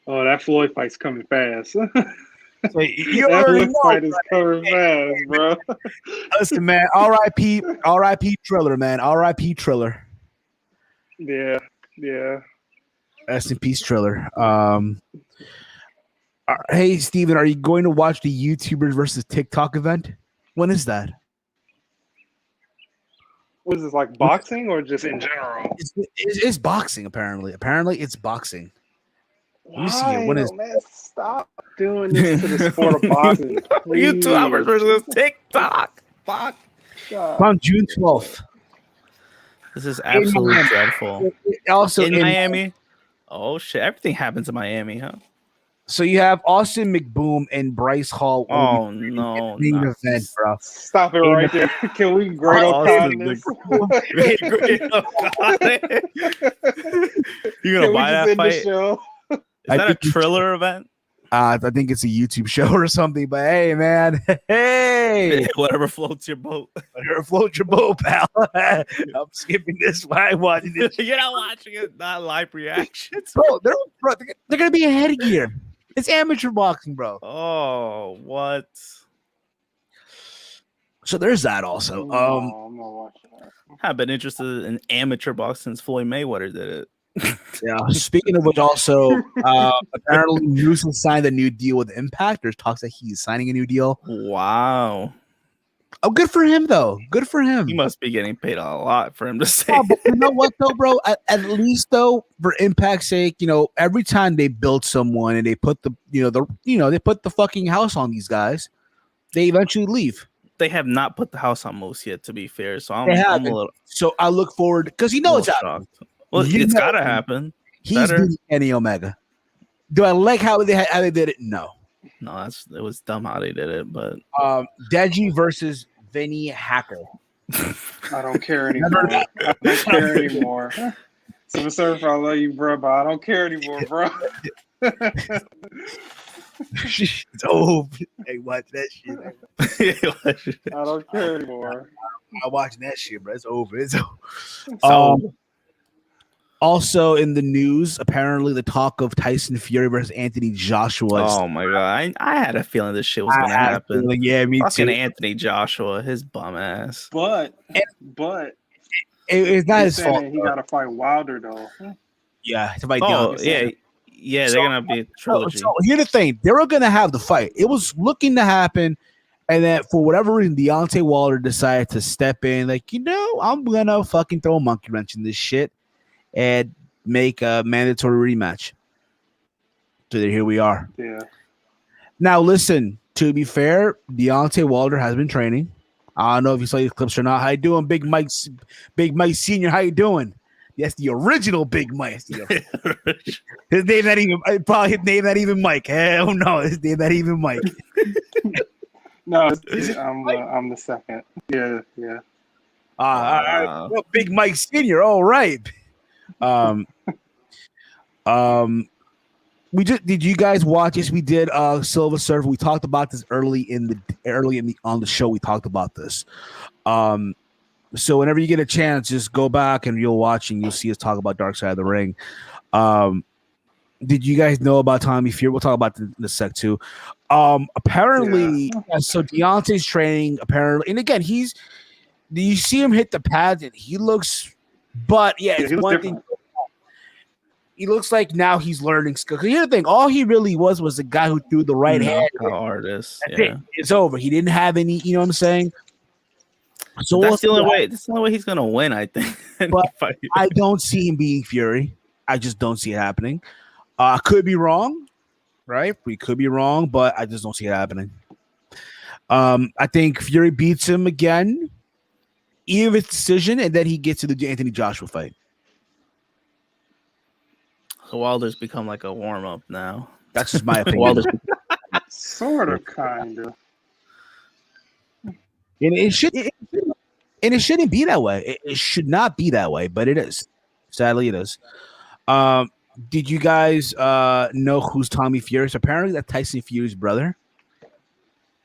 Oh, that Floyd fight's coming fast. So you already know, fight is coming fast, bro. Listen, man. R.I.P. Triller, man. R.I.P. Triller. Yeah. Rest in peace, Triller. Hey, Steven, are you going to watch the YouTubers versus TikTok event? When is that? What is this, like boxing or just in general? It's boxing, apparently. Apparently, it's boxing. Let me see it. When is? Man, stop doing this to the sport of boxing. YouTubers versus TikTok. Fuck. On June 12th. This is absolutely dreadful. Also in Miami. Oh shit! Everything happens in Miami, huh? So you have Austin McBoom and Bryce Hall. Oh no! Main event, bro. Stop it right there. Can we grade up this? You gonna buy that fight? Is that a Triller event? I think it's a YouTube show or something. But hey, man, hey, whatever floats your boat. Whatever floats your boat, pal. I'm skipping this while I'm watching it. You're not watching it, not live reactions, bro. They're gonna be a headgear. It's amateur boxing, bro. Oh, what? So there's that also. I'm not watching that. I've been interested in amateur boxing since Floyd Mayweather did it. Yeah. Speaking of which, also apparently Newsom signed a new deal with Impact. There's talks that he's signing a new deal. Wow. Oh, good for him though. Good for him. He must be getting paid a lot for him to say. But you know what though, bro? At least though, for Impact's sake, every time they build someone and they put they put the fucking house on these guys, they eventually leave. they have not put the house on Moose yet. To be fair, so I'm a little. So I look forward because it's shocked. Well, it's gotta happen. He's beating Kenny Omega. Do I like how they did it? No. No, it was dumb how they did it, but Deji versus Vinny Hacker. I don't care anymore. I don't care anymore. Silver Surfer, I love you, bro, but I don't care anymore, bro. It's over. Hey, watch that shit. I don't care anymore. I'm watching that shit, bro. It's over. It's over. Also in the news, apparently the talk of Tyson Fury versus Anthony Joshua. Oh my god! I had a feeling this shit was gonna happen. Yeah, me Fucking too. Anthony Joshua, his bum ass. But it's not his fault. He got to fight Wilder though. Yeah, to fight yeah, they're gonna be a trilogy. So here's the thing: they were gonna have the fight. It was looking to happen, and then for whatever reason, Deontay Wilder decided to step in. Like, I'm gonna fucking throw a monkey wrench in this shit and make a mandatory rematch. So here we are. Yeah. Now listen. To be fair, Deontay Wilder has been training. I don't know if you saw these clips or not. How you doing, Big Mike Senior? How you doing? Yes, the original Big Mike. His name not even Mike. Hell no, his name not even Mike. No, I'm the second. Yeah. Well, Big Mike Senior. All right. Did you guys watch this? We did Silver Surfer. We talked about this early on the show. We talked about this. So whenever you get a chance, just go back and you'll watch and you'll see us talk about Dark Side of the Ring. Did you guys know about Tommy Fury? We'll talk about in a sec too. Apparently, so Deontay's training apparently, and again, do you see him hit the pads and he looks, but it's one thing. He looks like now he's learning skill. Because here's the thing: all he really was a guy who threw the right hand. Artist. It's over. He didn't have any. You know what I'm saying? So that's the only way. That's the only way he's gonna win, I think. But I don't see him being Fury. I just don't see it happening. I could be wrong, right? We could be wrong, but I just don't see it happening. I think Fury beats him again, even with decision, and then he gets to the Anthony Joshua fight. So Wilder's become like a warm up now. That's just my opinion. Sort of, kind of. And it shouldn't be that way. It should not be that way, but it is. Sadly, it is. Did you guys know who's Tommy Fury? So apparently, that's Tyson Fury's brother.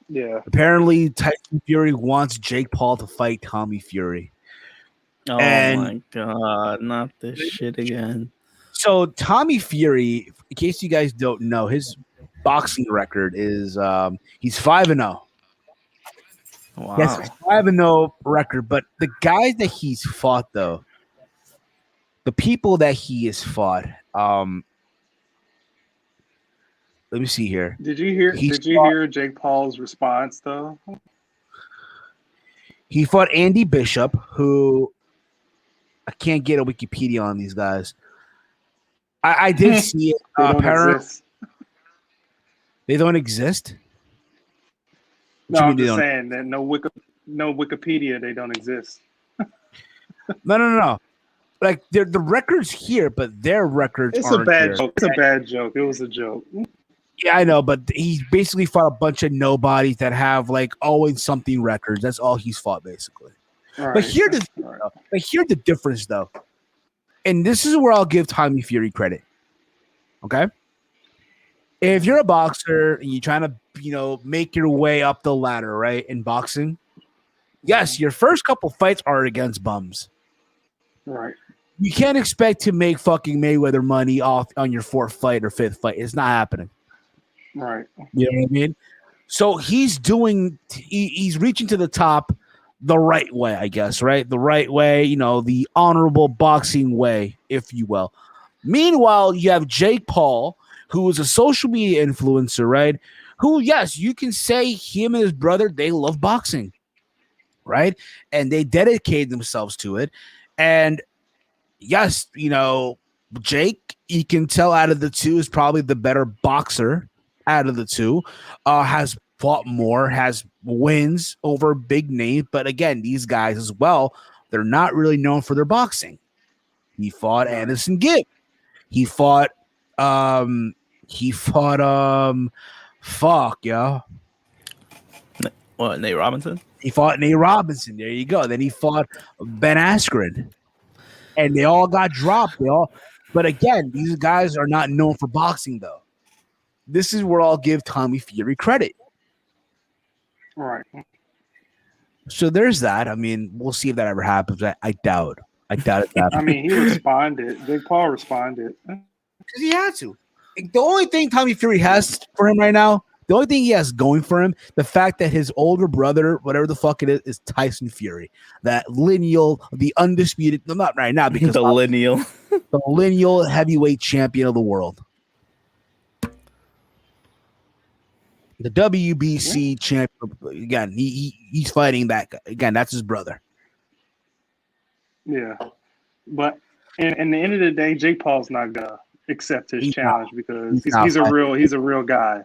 Yeah. Apparently, Tyson Fury wants Jake Paul to fight Tommy Fury. Oh my god! Not this shit again. So Tommy Fury, in case you guys don't know, his boxing record is he's 5-0. Wow. Yes, 5-0 record. But the guys that he's fought, though, the people that he has fought, let me see here. Did you hear Jake Paul's response though? He fought Andy Bishop, who I can't get a Wikipedia on these guys. I did see it. They don't exist. No, I'm just saying that no Wikipedia, they don't exist. No. Like the records here, but their records it's aren't a bad here. joke. It's a bad joke. It was a joke. Yeah, I know, but he basically fought a bunch of nobodies that have like always something records. That's all he's fought basically. Right. But here's the difference though. And this is where I'll give Tommy Fury credit. Okay? If you're a boxer and you're trying to, make your way up the ladder, right, in boxing, yes, your first couple fights are against bums. Right. You can't expect to make fucking Mayweather money off on your fourth fight or fifth fight. It's not happening. Right. You know what I mean? So he's reaching to the top the right way, I guess, right? The right way, the honorable boxing way, if you will. Meanwhile, you have Jake Paul, who is a social media influencer, right? Who, yes, you can say him and his brother, they love boxing, right? And they dedicate themselves to it. And yes, Jake, you can tell out of the two is probably the better boxer out of the two, has fought more, has wins over big names. But again, these guys as well, they're not really known for their boxing. He fought Anderson Gibb. He fought fuck, yo. What, Nate Robinson? He fought Nate Robinson. There you go. Then he fought Ben Askren. And they all got dropped. But again, these guys are not known for boxing, though. This is where I'll give Tommy Fury credit. Right. So there's that. I mean, we'll see if that ever happens. I doubt. I doubt it happens. I mean, he responded. Jake Paul responded. Because he had to. The only thing Tommy Fury has for him right now, the only thing he has going for him, the fact that his older brother, whatever the fuck it is Tyson Fury. That lineal, the undisputed, no, not right now, because the lineal heavyweight champion of the world. The WBC champion. Again, he's fighting that guy. Again, that's his brother. Yeah. But in the end of the day, Jake Paul's not gonna accept his challenge because he's a real guy.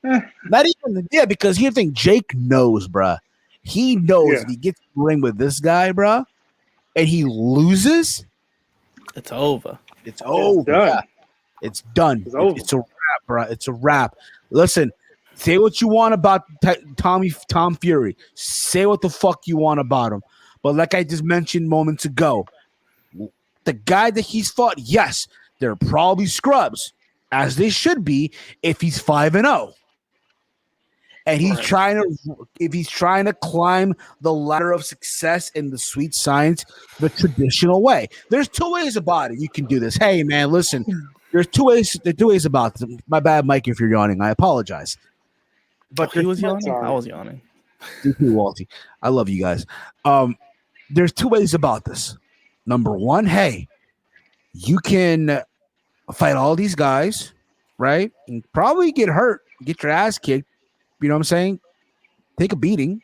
Not even because here's the thing, Jake knows, bruh. He knows if he gets in the ring with this guy, bruh, and he loses, it's over. It's over. Done. It's done. It's over. It's a wrap, bruh. It's a wrap. Listen, say what you want about Tom Fury. Say what the fuck you want about him. But like I just mentioned moments ago, the guy that he's fought, yes, they're probably scrubs, as they should be if he's 5-0. And he's trying to climb the ladder of success in the sweet science the traditional way. There's two ways about it. You can do this. Hey man, listen, there's two ways about this. My bad, Mike, if you're yawning. I apologize. But he was yawning. I was yawning. Walty. I love you guys. There's two ways about this. Number one, hey, you can fight all these guys, right? And probably get hurt, get your ass kicked. You know what I'm saying? Take a beating.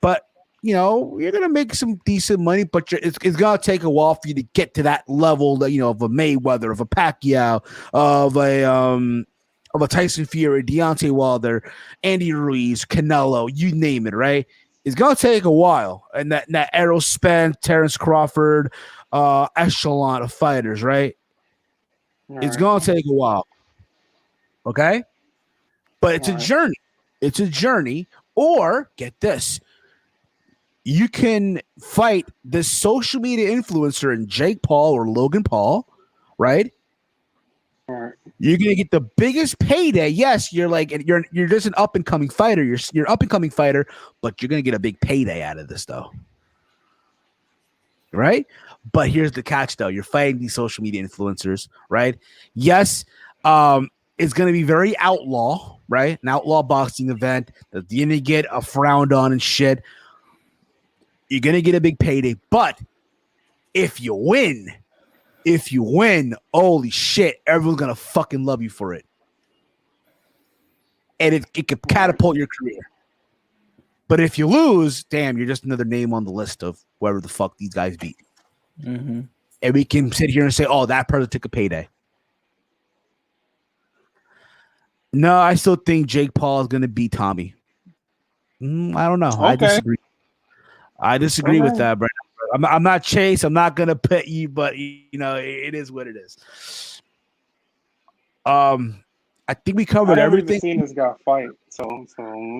But, you know, you're going to make some decent money, but it's going to take a while for you to get to that level that, you know, of a Mayweather, of a Pacquiao, of a Tyson Fury, Deontay Wilder, Andy Ruiz, Canelo, you name it, right? It's going to take a while. And that Errol Spence, Terrence Crawford, echelon of fighters, right? It's going to take a while. Okay? But it's a journey. It's a journey. Or, get this, you can fight this social media influencer in Jake Paul or Logan Paul, right? You're gonna get the biggest payday. Yes, you're just an up and coming fighter. You're up and coming fighter, but you're gonna get a big payday out of this, though, right? But here's the catch, though: you're fighting these social media influencers, right? Yes, it's gonna be very outlaw, right? An outlaw boxing event that you're gonna get a frowned on and shit. You're gonna get a big payday, but if you win, holy shit, everyone's gonna fucking love you for it. And it could catapult your career. But if you lose, damn, you're just another name on the list of whoever the fuck these guys beat. Mm-hmm. And we can sit here and say, oh, that person took a payday. No, I still think Jake Paul is gonna beat Tommy. I don't know. Okay. I disagree with that, bro. I'm not Chase. I'm not gonna pet you, but you know it is what it is. I think we covered everything. I've seen this guy fight, so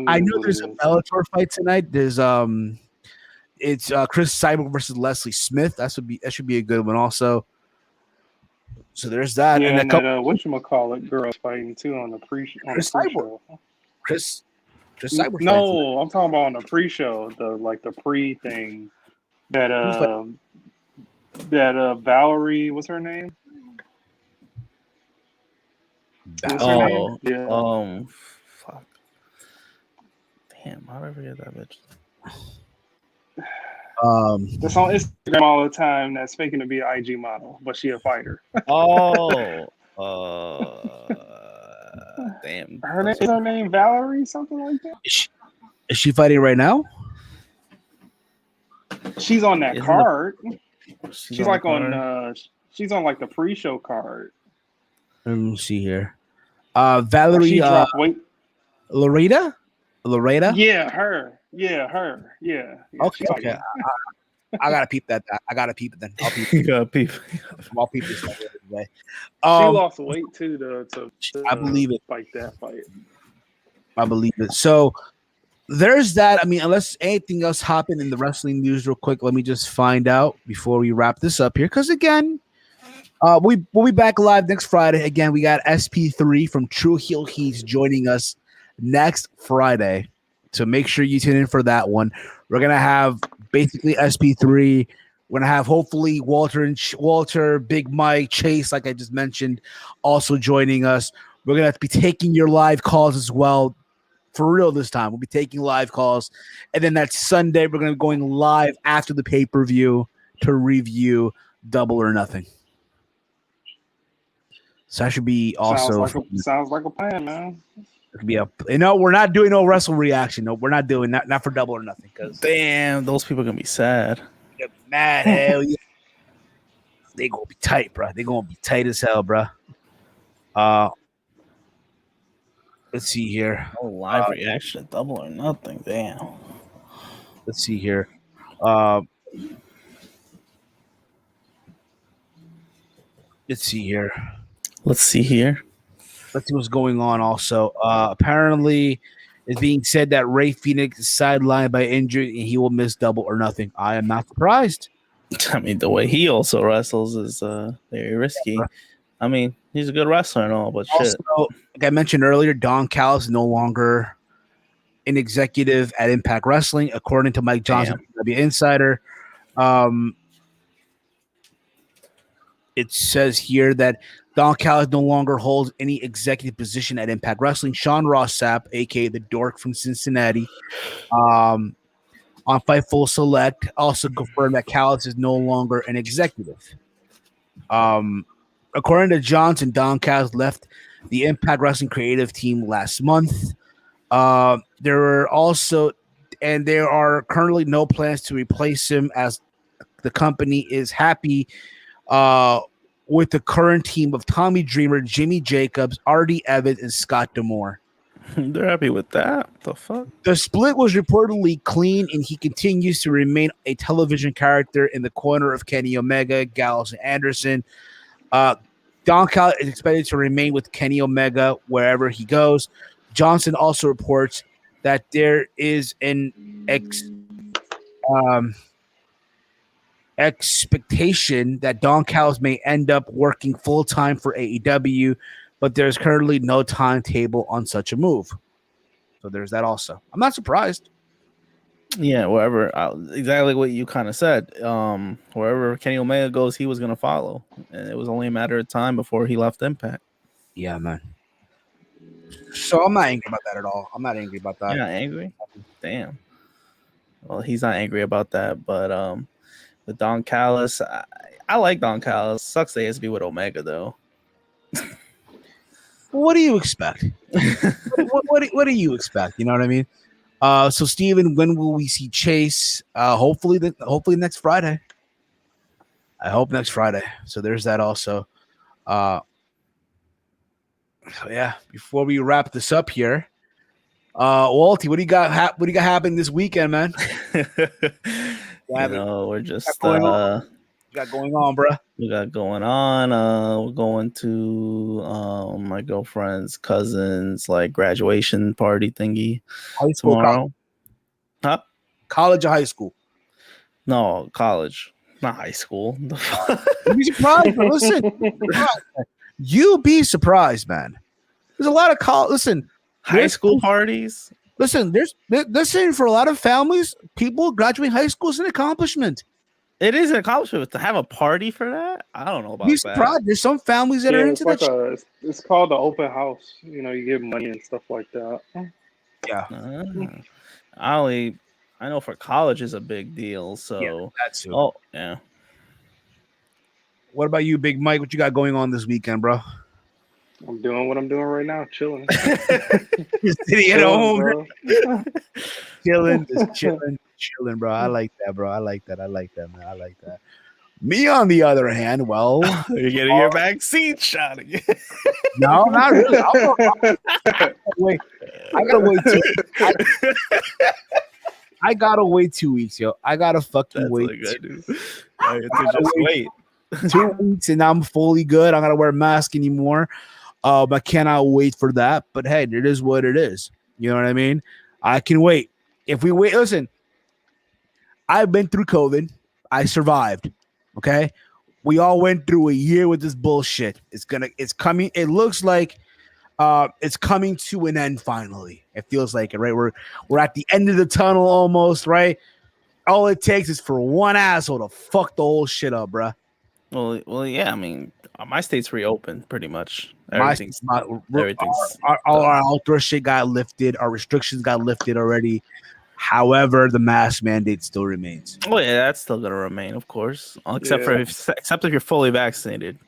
I know there's a Bellator fight tonight. There's it's Chris Cyborg versus Leslie Smith. That should be a good one also. So there's that. Yeah, and whatchamacallit girls fighting too on the pre-show. Chris Cyborg. No, I'm talking about on the pre-show, the pre-thing. That Valerie, what's her name? Yeah. Fuck. Damn, how did I forget that bitch? That's on Instagram all the time. That's faking to be an IG model, but she a fighter. Damn. Is her name Valerie? Something like that. Is she fighting right now? She's on that card. She's like on she's on like the pre-show card. Let me see here. Valerie Loretta? Yeah, her. Yeah, Okay, she okay. I gotta peep that. I gotta peep it then. I'll peep. You got people. I'll peep this one today. She lost weight too to I believe it. fight that fight. I believe it. So there's that. I mean, unless anything else happened in the wrestling news, real quick, let me just find out before we wrap this up here. Because again, we'll be back live next Friday. Again, we got SP3 from True Heel Heat joining us next Friday. So make sure you tune in for that one. We're gonna have basically SP3. We're gonna have hopefully Walter, Big Mike, Chase, like I just mentioned, also joining us. We're gonna have to be taking your live calls as well. For real this time. We'll be taking live calls. And then that Sunday, we're gonna be going live after the pay-per-view to review Double or Nothing. So that should be also sounds like a plan, man. it could be we're not doing no wrestle reaction. No, we're not doing that. Not for Double or Nothing. Because damn, those people are gonna be sad. They're mad. Hell yeah. They gonna be tight, bro. They gonna be tight as hell, bro. Let's see here. Oh, live reaction to Double or Nothing. Damn. Let's see here. Let's see here. Let's see what's going on also. Apparently, it's being said that Ray Phoenix is sidelined by injury and he will miss Double or Nothing. I am not surprised. I mean, the way he also wrestles is very risky. Yeah, I mean, he's a good wrestler and all, but also, like I mentioned earlier, Don Callis is no longer an executive at Impact Wrestling, according to Mike Johnson, W Insider. It says here that Don Callis no longer holds any executive position at Impact Wrestling. Sean Ross Sapp, a.k.a. the Dork from Cincinnati, on Fightful Select, also confirmed that Callis is no longer an executive. According to Johnson, Don Callis left the Impact Wrestling creative team last month. There are currently no plans to replace him, as the company is happy with the current team of Tommy Dreamer, Jimmy Jacobs, Artie Evans, and Scott D'Amore. They're happy with that. What the fuck? The split was reportedly clean, and he continues to remain a television character in the corner of Kenny Omega, Gallows, and Anderson. Don Callis is expected to remain with Kenny Omega wherever he goes. Johnson also reports that there is an expectation that Don Callis may end up working full-time for AEW, but there's currently no timetable on such a move. So there's that also. I'm not surprised. Yeah, wherever, exactly what you kind of said. Wherever Kenny Omega goes, he was going to follow. And it was only a matter of time before he left Impact. Yeah, man. So I'm not angry about that at all. I'm not angry about that. You're not angry? Damn. Well, he's not angry about that, but with Don Callis, I like Don Callis. Sucks that he has to be with Omega, though. What do you expect? what do you expect? You know what I mean? So Steven, when will we see Chase? Hopefully next Friday. I hope next Friday. So there's that also. So yeah, before we wrap this up here, Walty, what do you got happening this weekend, man? We're just got going on, bro. We got going on. We're going to my girlfriend's cousin's like graduation party thingy tomorrow. Huh? College or high school? No, college, not high school. You'd be surprised, bro. Listen, you'll be surprised, man. There's a lot of high school parties. Listen, listen, for a lot of families, people graduating high school is an accomplishment. It is an accomplishment to have a party for that. I don't know about that. There's some families that are into that. It's called the open house. You know, you give money and stuff like that. Yeah. I know for college is a big deal. So yeah, that's it. Oh yeah. What about you, Big Mike? What you got going on this weekend, bro? I'm doing what I'm doing right now, chilling. Just sitting at home, bro. Chilling, bro. I like that, bro. I like that, man. I like that. Me, on the other hand, well, you're getting your back seat shot again. No, not really. I gotta wait 2 weeks. I gotta wait 2 weeks, yo. I gotta fucking wait. I just wait 2 weeks and I'm fully good. I'm gonna wear a mask anymore. I cannot wait for that. But hey, it is what it is. You know what I mean? I can wait. If we wait, listen, I've been through COVID. I survived. Okay. We all went through a year with this bullshit. It's coming. It looks like it's coming to an end finally. It feels like it, right? We're at the end of the tunnel almost, right? All it takes is for one asshole to fuck the whole shit up, bruh. Well, yeah. I mean, my state's reopened pretty much. Everything's our outdoor shit got lifted. Our restrictions got lifted already. However, the mask mandate still remains. Oh yeah, that's still gonna remain, of course, except if you're fully vaccinated.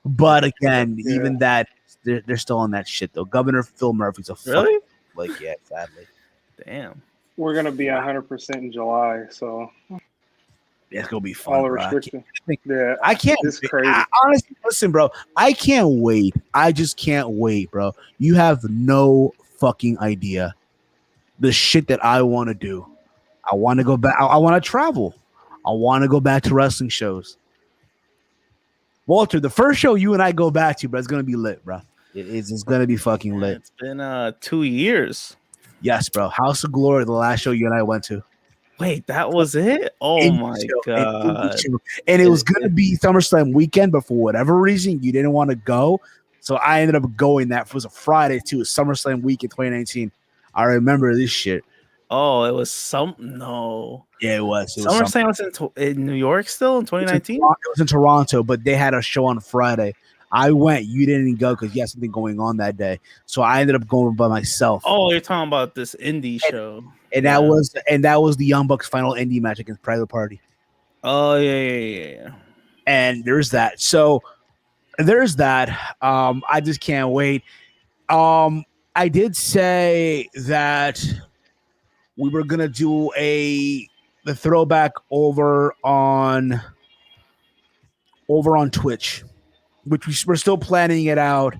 But again, even that, they're still on that shit though. Governor Phil Murphy's a really sadly. Damn. We're gonna be 100% in July, so it's gonna be fun. All the restrictions. Yeah, I can't. It's crazy. Honestly, listen, bro. I can't wait. I just can't wait, bro. You have no fucking idea the shit that I want to do. I want to go back. I want to travel. I want to go back to wrestling shows. Walter, the first show you and I go back to, bro, it's gonna be lit, bro. It's gonna be fucking lit. It's been 2 years. Yes, bro. House of Glory, the last show you and I went to. Wait, that was it? Oh my god! And it was gonna be SummerSlam weekend, but for whatever reason, you didn't want to go. So I ended up going. That was a Friday too. It was SummerSlam week in 2019. I remember this shit. Oh, it was something. No, yeah, it was. SummerSlam was in New York still in 2019. It was in Toronto, but they had a show on Friday. I went. You didn't go because you had something going on that day. So I ended up going by myself. Oh, you're talking about this indie show, and that was the Young Bucks final indie match against Private Party. Oh yeah. And there's that. So there's that. I just can't wait. I did say that we were gonna do the throwback over on Twitch, which we're still planning it out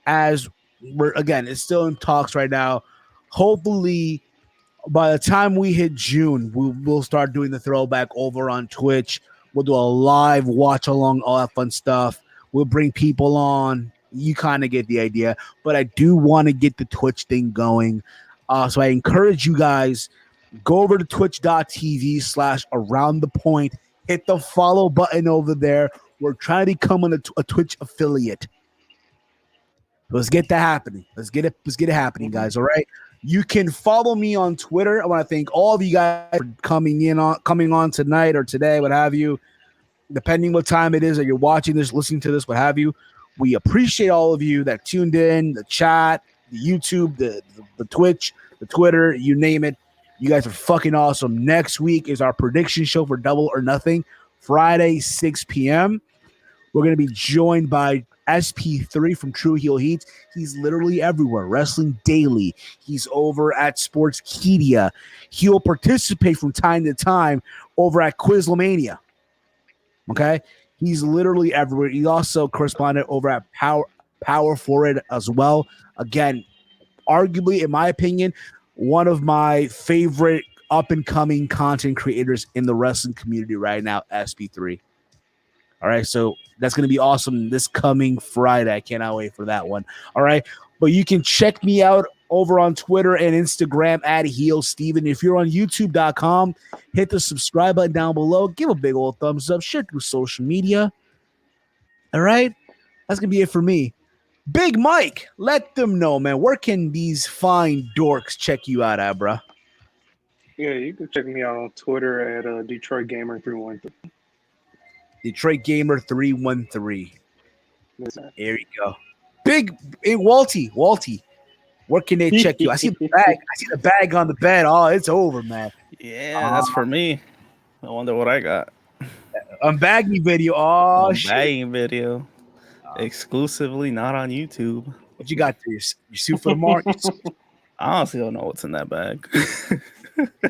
as it's still in talks right now. Hopefully by the time we hit June, we'll start doing the throwback over on Twitch. We'll do a live watch along, all that fun stuff. We'll bring people on. You kind of get the idea, but I do want to get the Twitch thing going. So I encourage you guys, go over to twitch.tv/aroundthepoint. Hit the follow button over there. We're trying to become a Twitch affiliate. Let's get that happening. Let's get it happening, guys. All right. You can follow me on Twitter. I want to thank all of you guys for coming on tonight or today, what have you. Depending what time it is that you're watching this, listening to this, what have you. We appreciate all of you that tuned in, the chat, the YouTube, the Twitch, the Twitter, you name it. You guys are fucking awesome. Next week is our prediction show for Double or Nothing, Friday, 6 p.m. We're going to be joined by SP3 from True Heel Heat. He's literally everywhere, wrestling daily. He's over at Sportskeeda. He'll participate from time to time over at Quizlemania. Okay? He's literally everywhere. He also corresponded over at Power For It as well. Again, arguably, in my opinion, one of my favorite up-and-coming content creators in the wrestling community right now, SP3. All right, so that's going to be awesome this coming Friday. I cannot wait for that one. All right, but you can check me out over on Twitter and Instagram at HeelSteven. If you're on YouTube.com, hit the subscribe button down below. Give a big old thumbs up. Share through social media. All right, that's going to be it for me. Big Mike, let them know, man. Where can these fine dorks check you out at, bro? Yeah, you can check me out on Twitter at Detroit Gamer 313. Detroit Gamer 313. There you go. Big Walty. Where can they check you? I see the bag. I see the bag on the bed. Oh, it's over, man. Yeah, that's for me. I wonder what I got. Unbagging video. Oh, shit. Unbagging video. Exclusively not on YouTube. What you got there? Your suit for the market? I honestly don't know what's in that bag.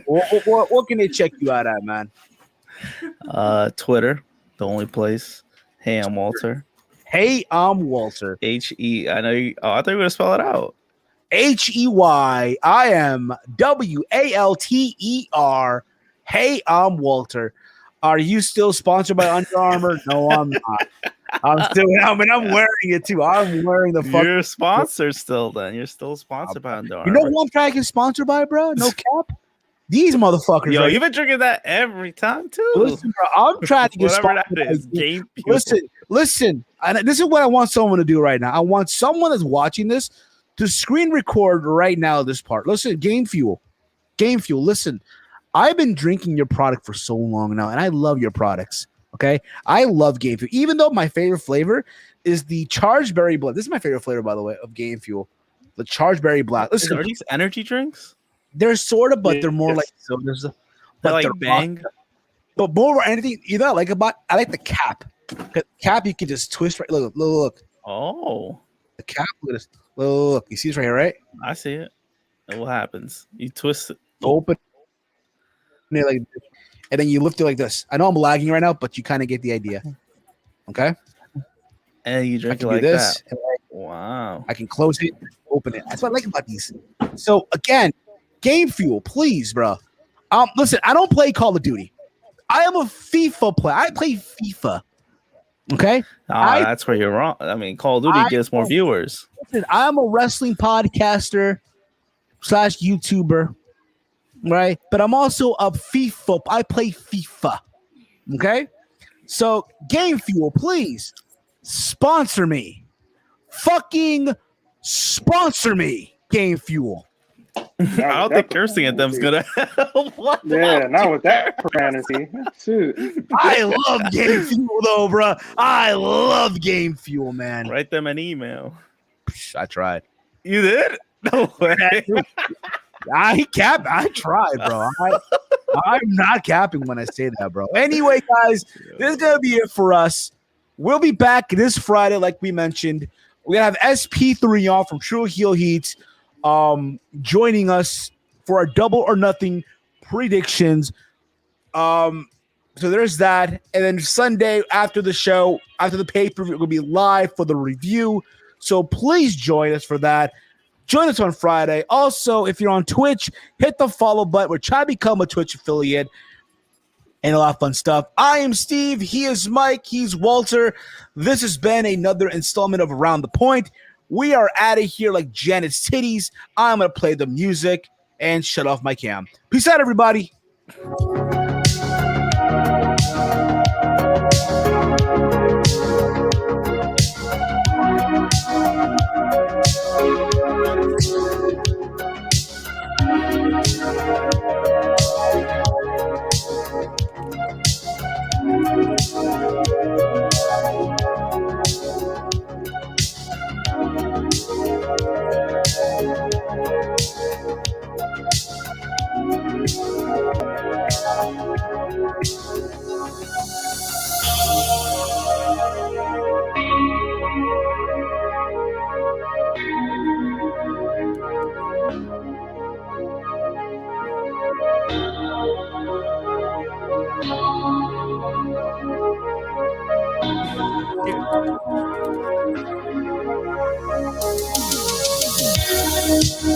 What can they check you out at, man? Twitter, the only place. Hey, I'm Walter. Hey, I'm Walter. H-E. I know you. Oh, I thought you were going to spell it out. HEY. I am WALTER. Hey, I'm Walter. Are you still sponsored by Under Armour? No, I'm not. I'm wearing it too. I'm wearing the fuck. You're sponsored still then. You're still sponsored by Under Armour. You know who I'm trying to get sponsored by, bro? No cap. These motherfuckers. Yo, right you've been drinking that every time too. Listen, bro, I'm trying to get whatever sponsored that is. by Game Fuel. Listen. And this is what I want someone to do right now. I want someone that's watching this to screen record right now this part. Listen, Game Fuel. Listen, I've been drinking your product for so long now, and I love your products. Okay, I love Game Fuel, even though my favorite flavor is the Charged Berry Black. This is my favorite flavor, by the way, of Game Fuel, the Charged Berry Black. Listen, are these energy drinks? They're sort of, but they're more like sodas. They're like Bang. But more or anything, I like the cap. The cap you can just twist right. Look. Oh, the cap. Look at this. Look. You see this right here, right? I see it. And what happens? You twist it. Open it like this, and then you lift it like this. I know I'm lagging right now, but you kind of get the idea. Okay. And you drink it like that. Wow. I can close it, open it. That's what I like about these. So again, Game Fuel, please, bro. Listen, I don't play Call of Duty. I am a FIFA player. I play FIFA. Okay. That's where you're wrong. I mean, Call of Duty gets more viewers. Listen, I'm a wrestling podcaster / YouTuber, right? But I'm also a FIFA. I play FIFA. Okay. So Game Fuel, please sponsor me. Fucking sponsor me, Game Fuel. I don't think cursing at them is gonna help. Not with that profanity. Shoot. I love Game Fuel though, bro. I love Game Fuel, man. Write them an email. I tried. You did? No way. I tried, bro. I'm not capping when I say that, bro. Anyway, guys, this is gonna be it for us. We'll be back this Friday, like we mentioned. We're gonna have SP3 on from True Heel Heat. Joining us for our double or nothing predictions. So there's that. And then Sunday after the show, after the pay-per-view, we'll be live for the review. So please join us for that. Join us on Friday. Also, if you're on Twitch, hit the follow button. We're trying to become a Twitch affiliate and a lot of fun stuff. I am Steve. He is Mike. He's Walter. This has been another installment of Around the Point. We are out of here like Janet's titties. I'm going to play the music and shut off my cam. Peace out, everybody. Yeah.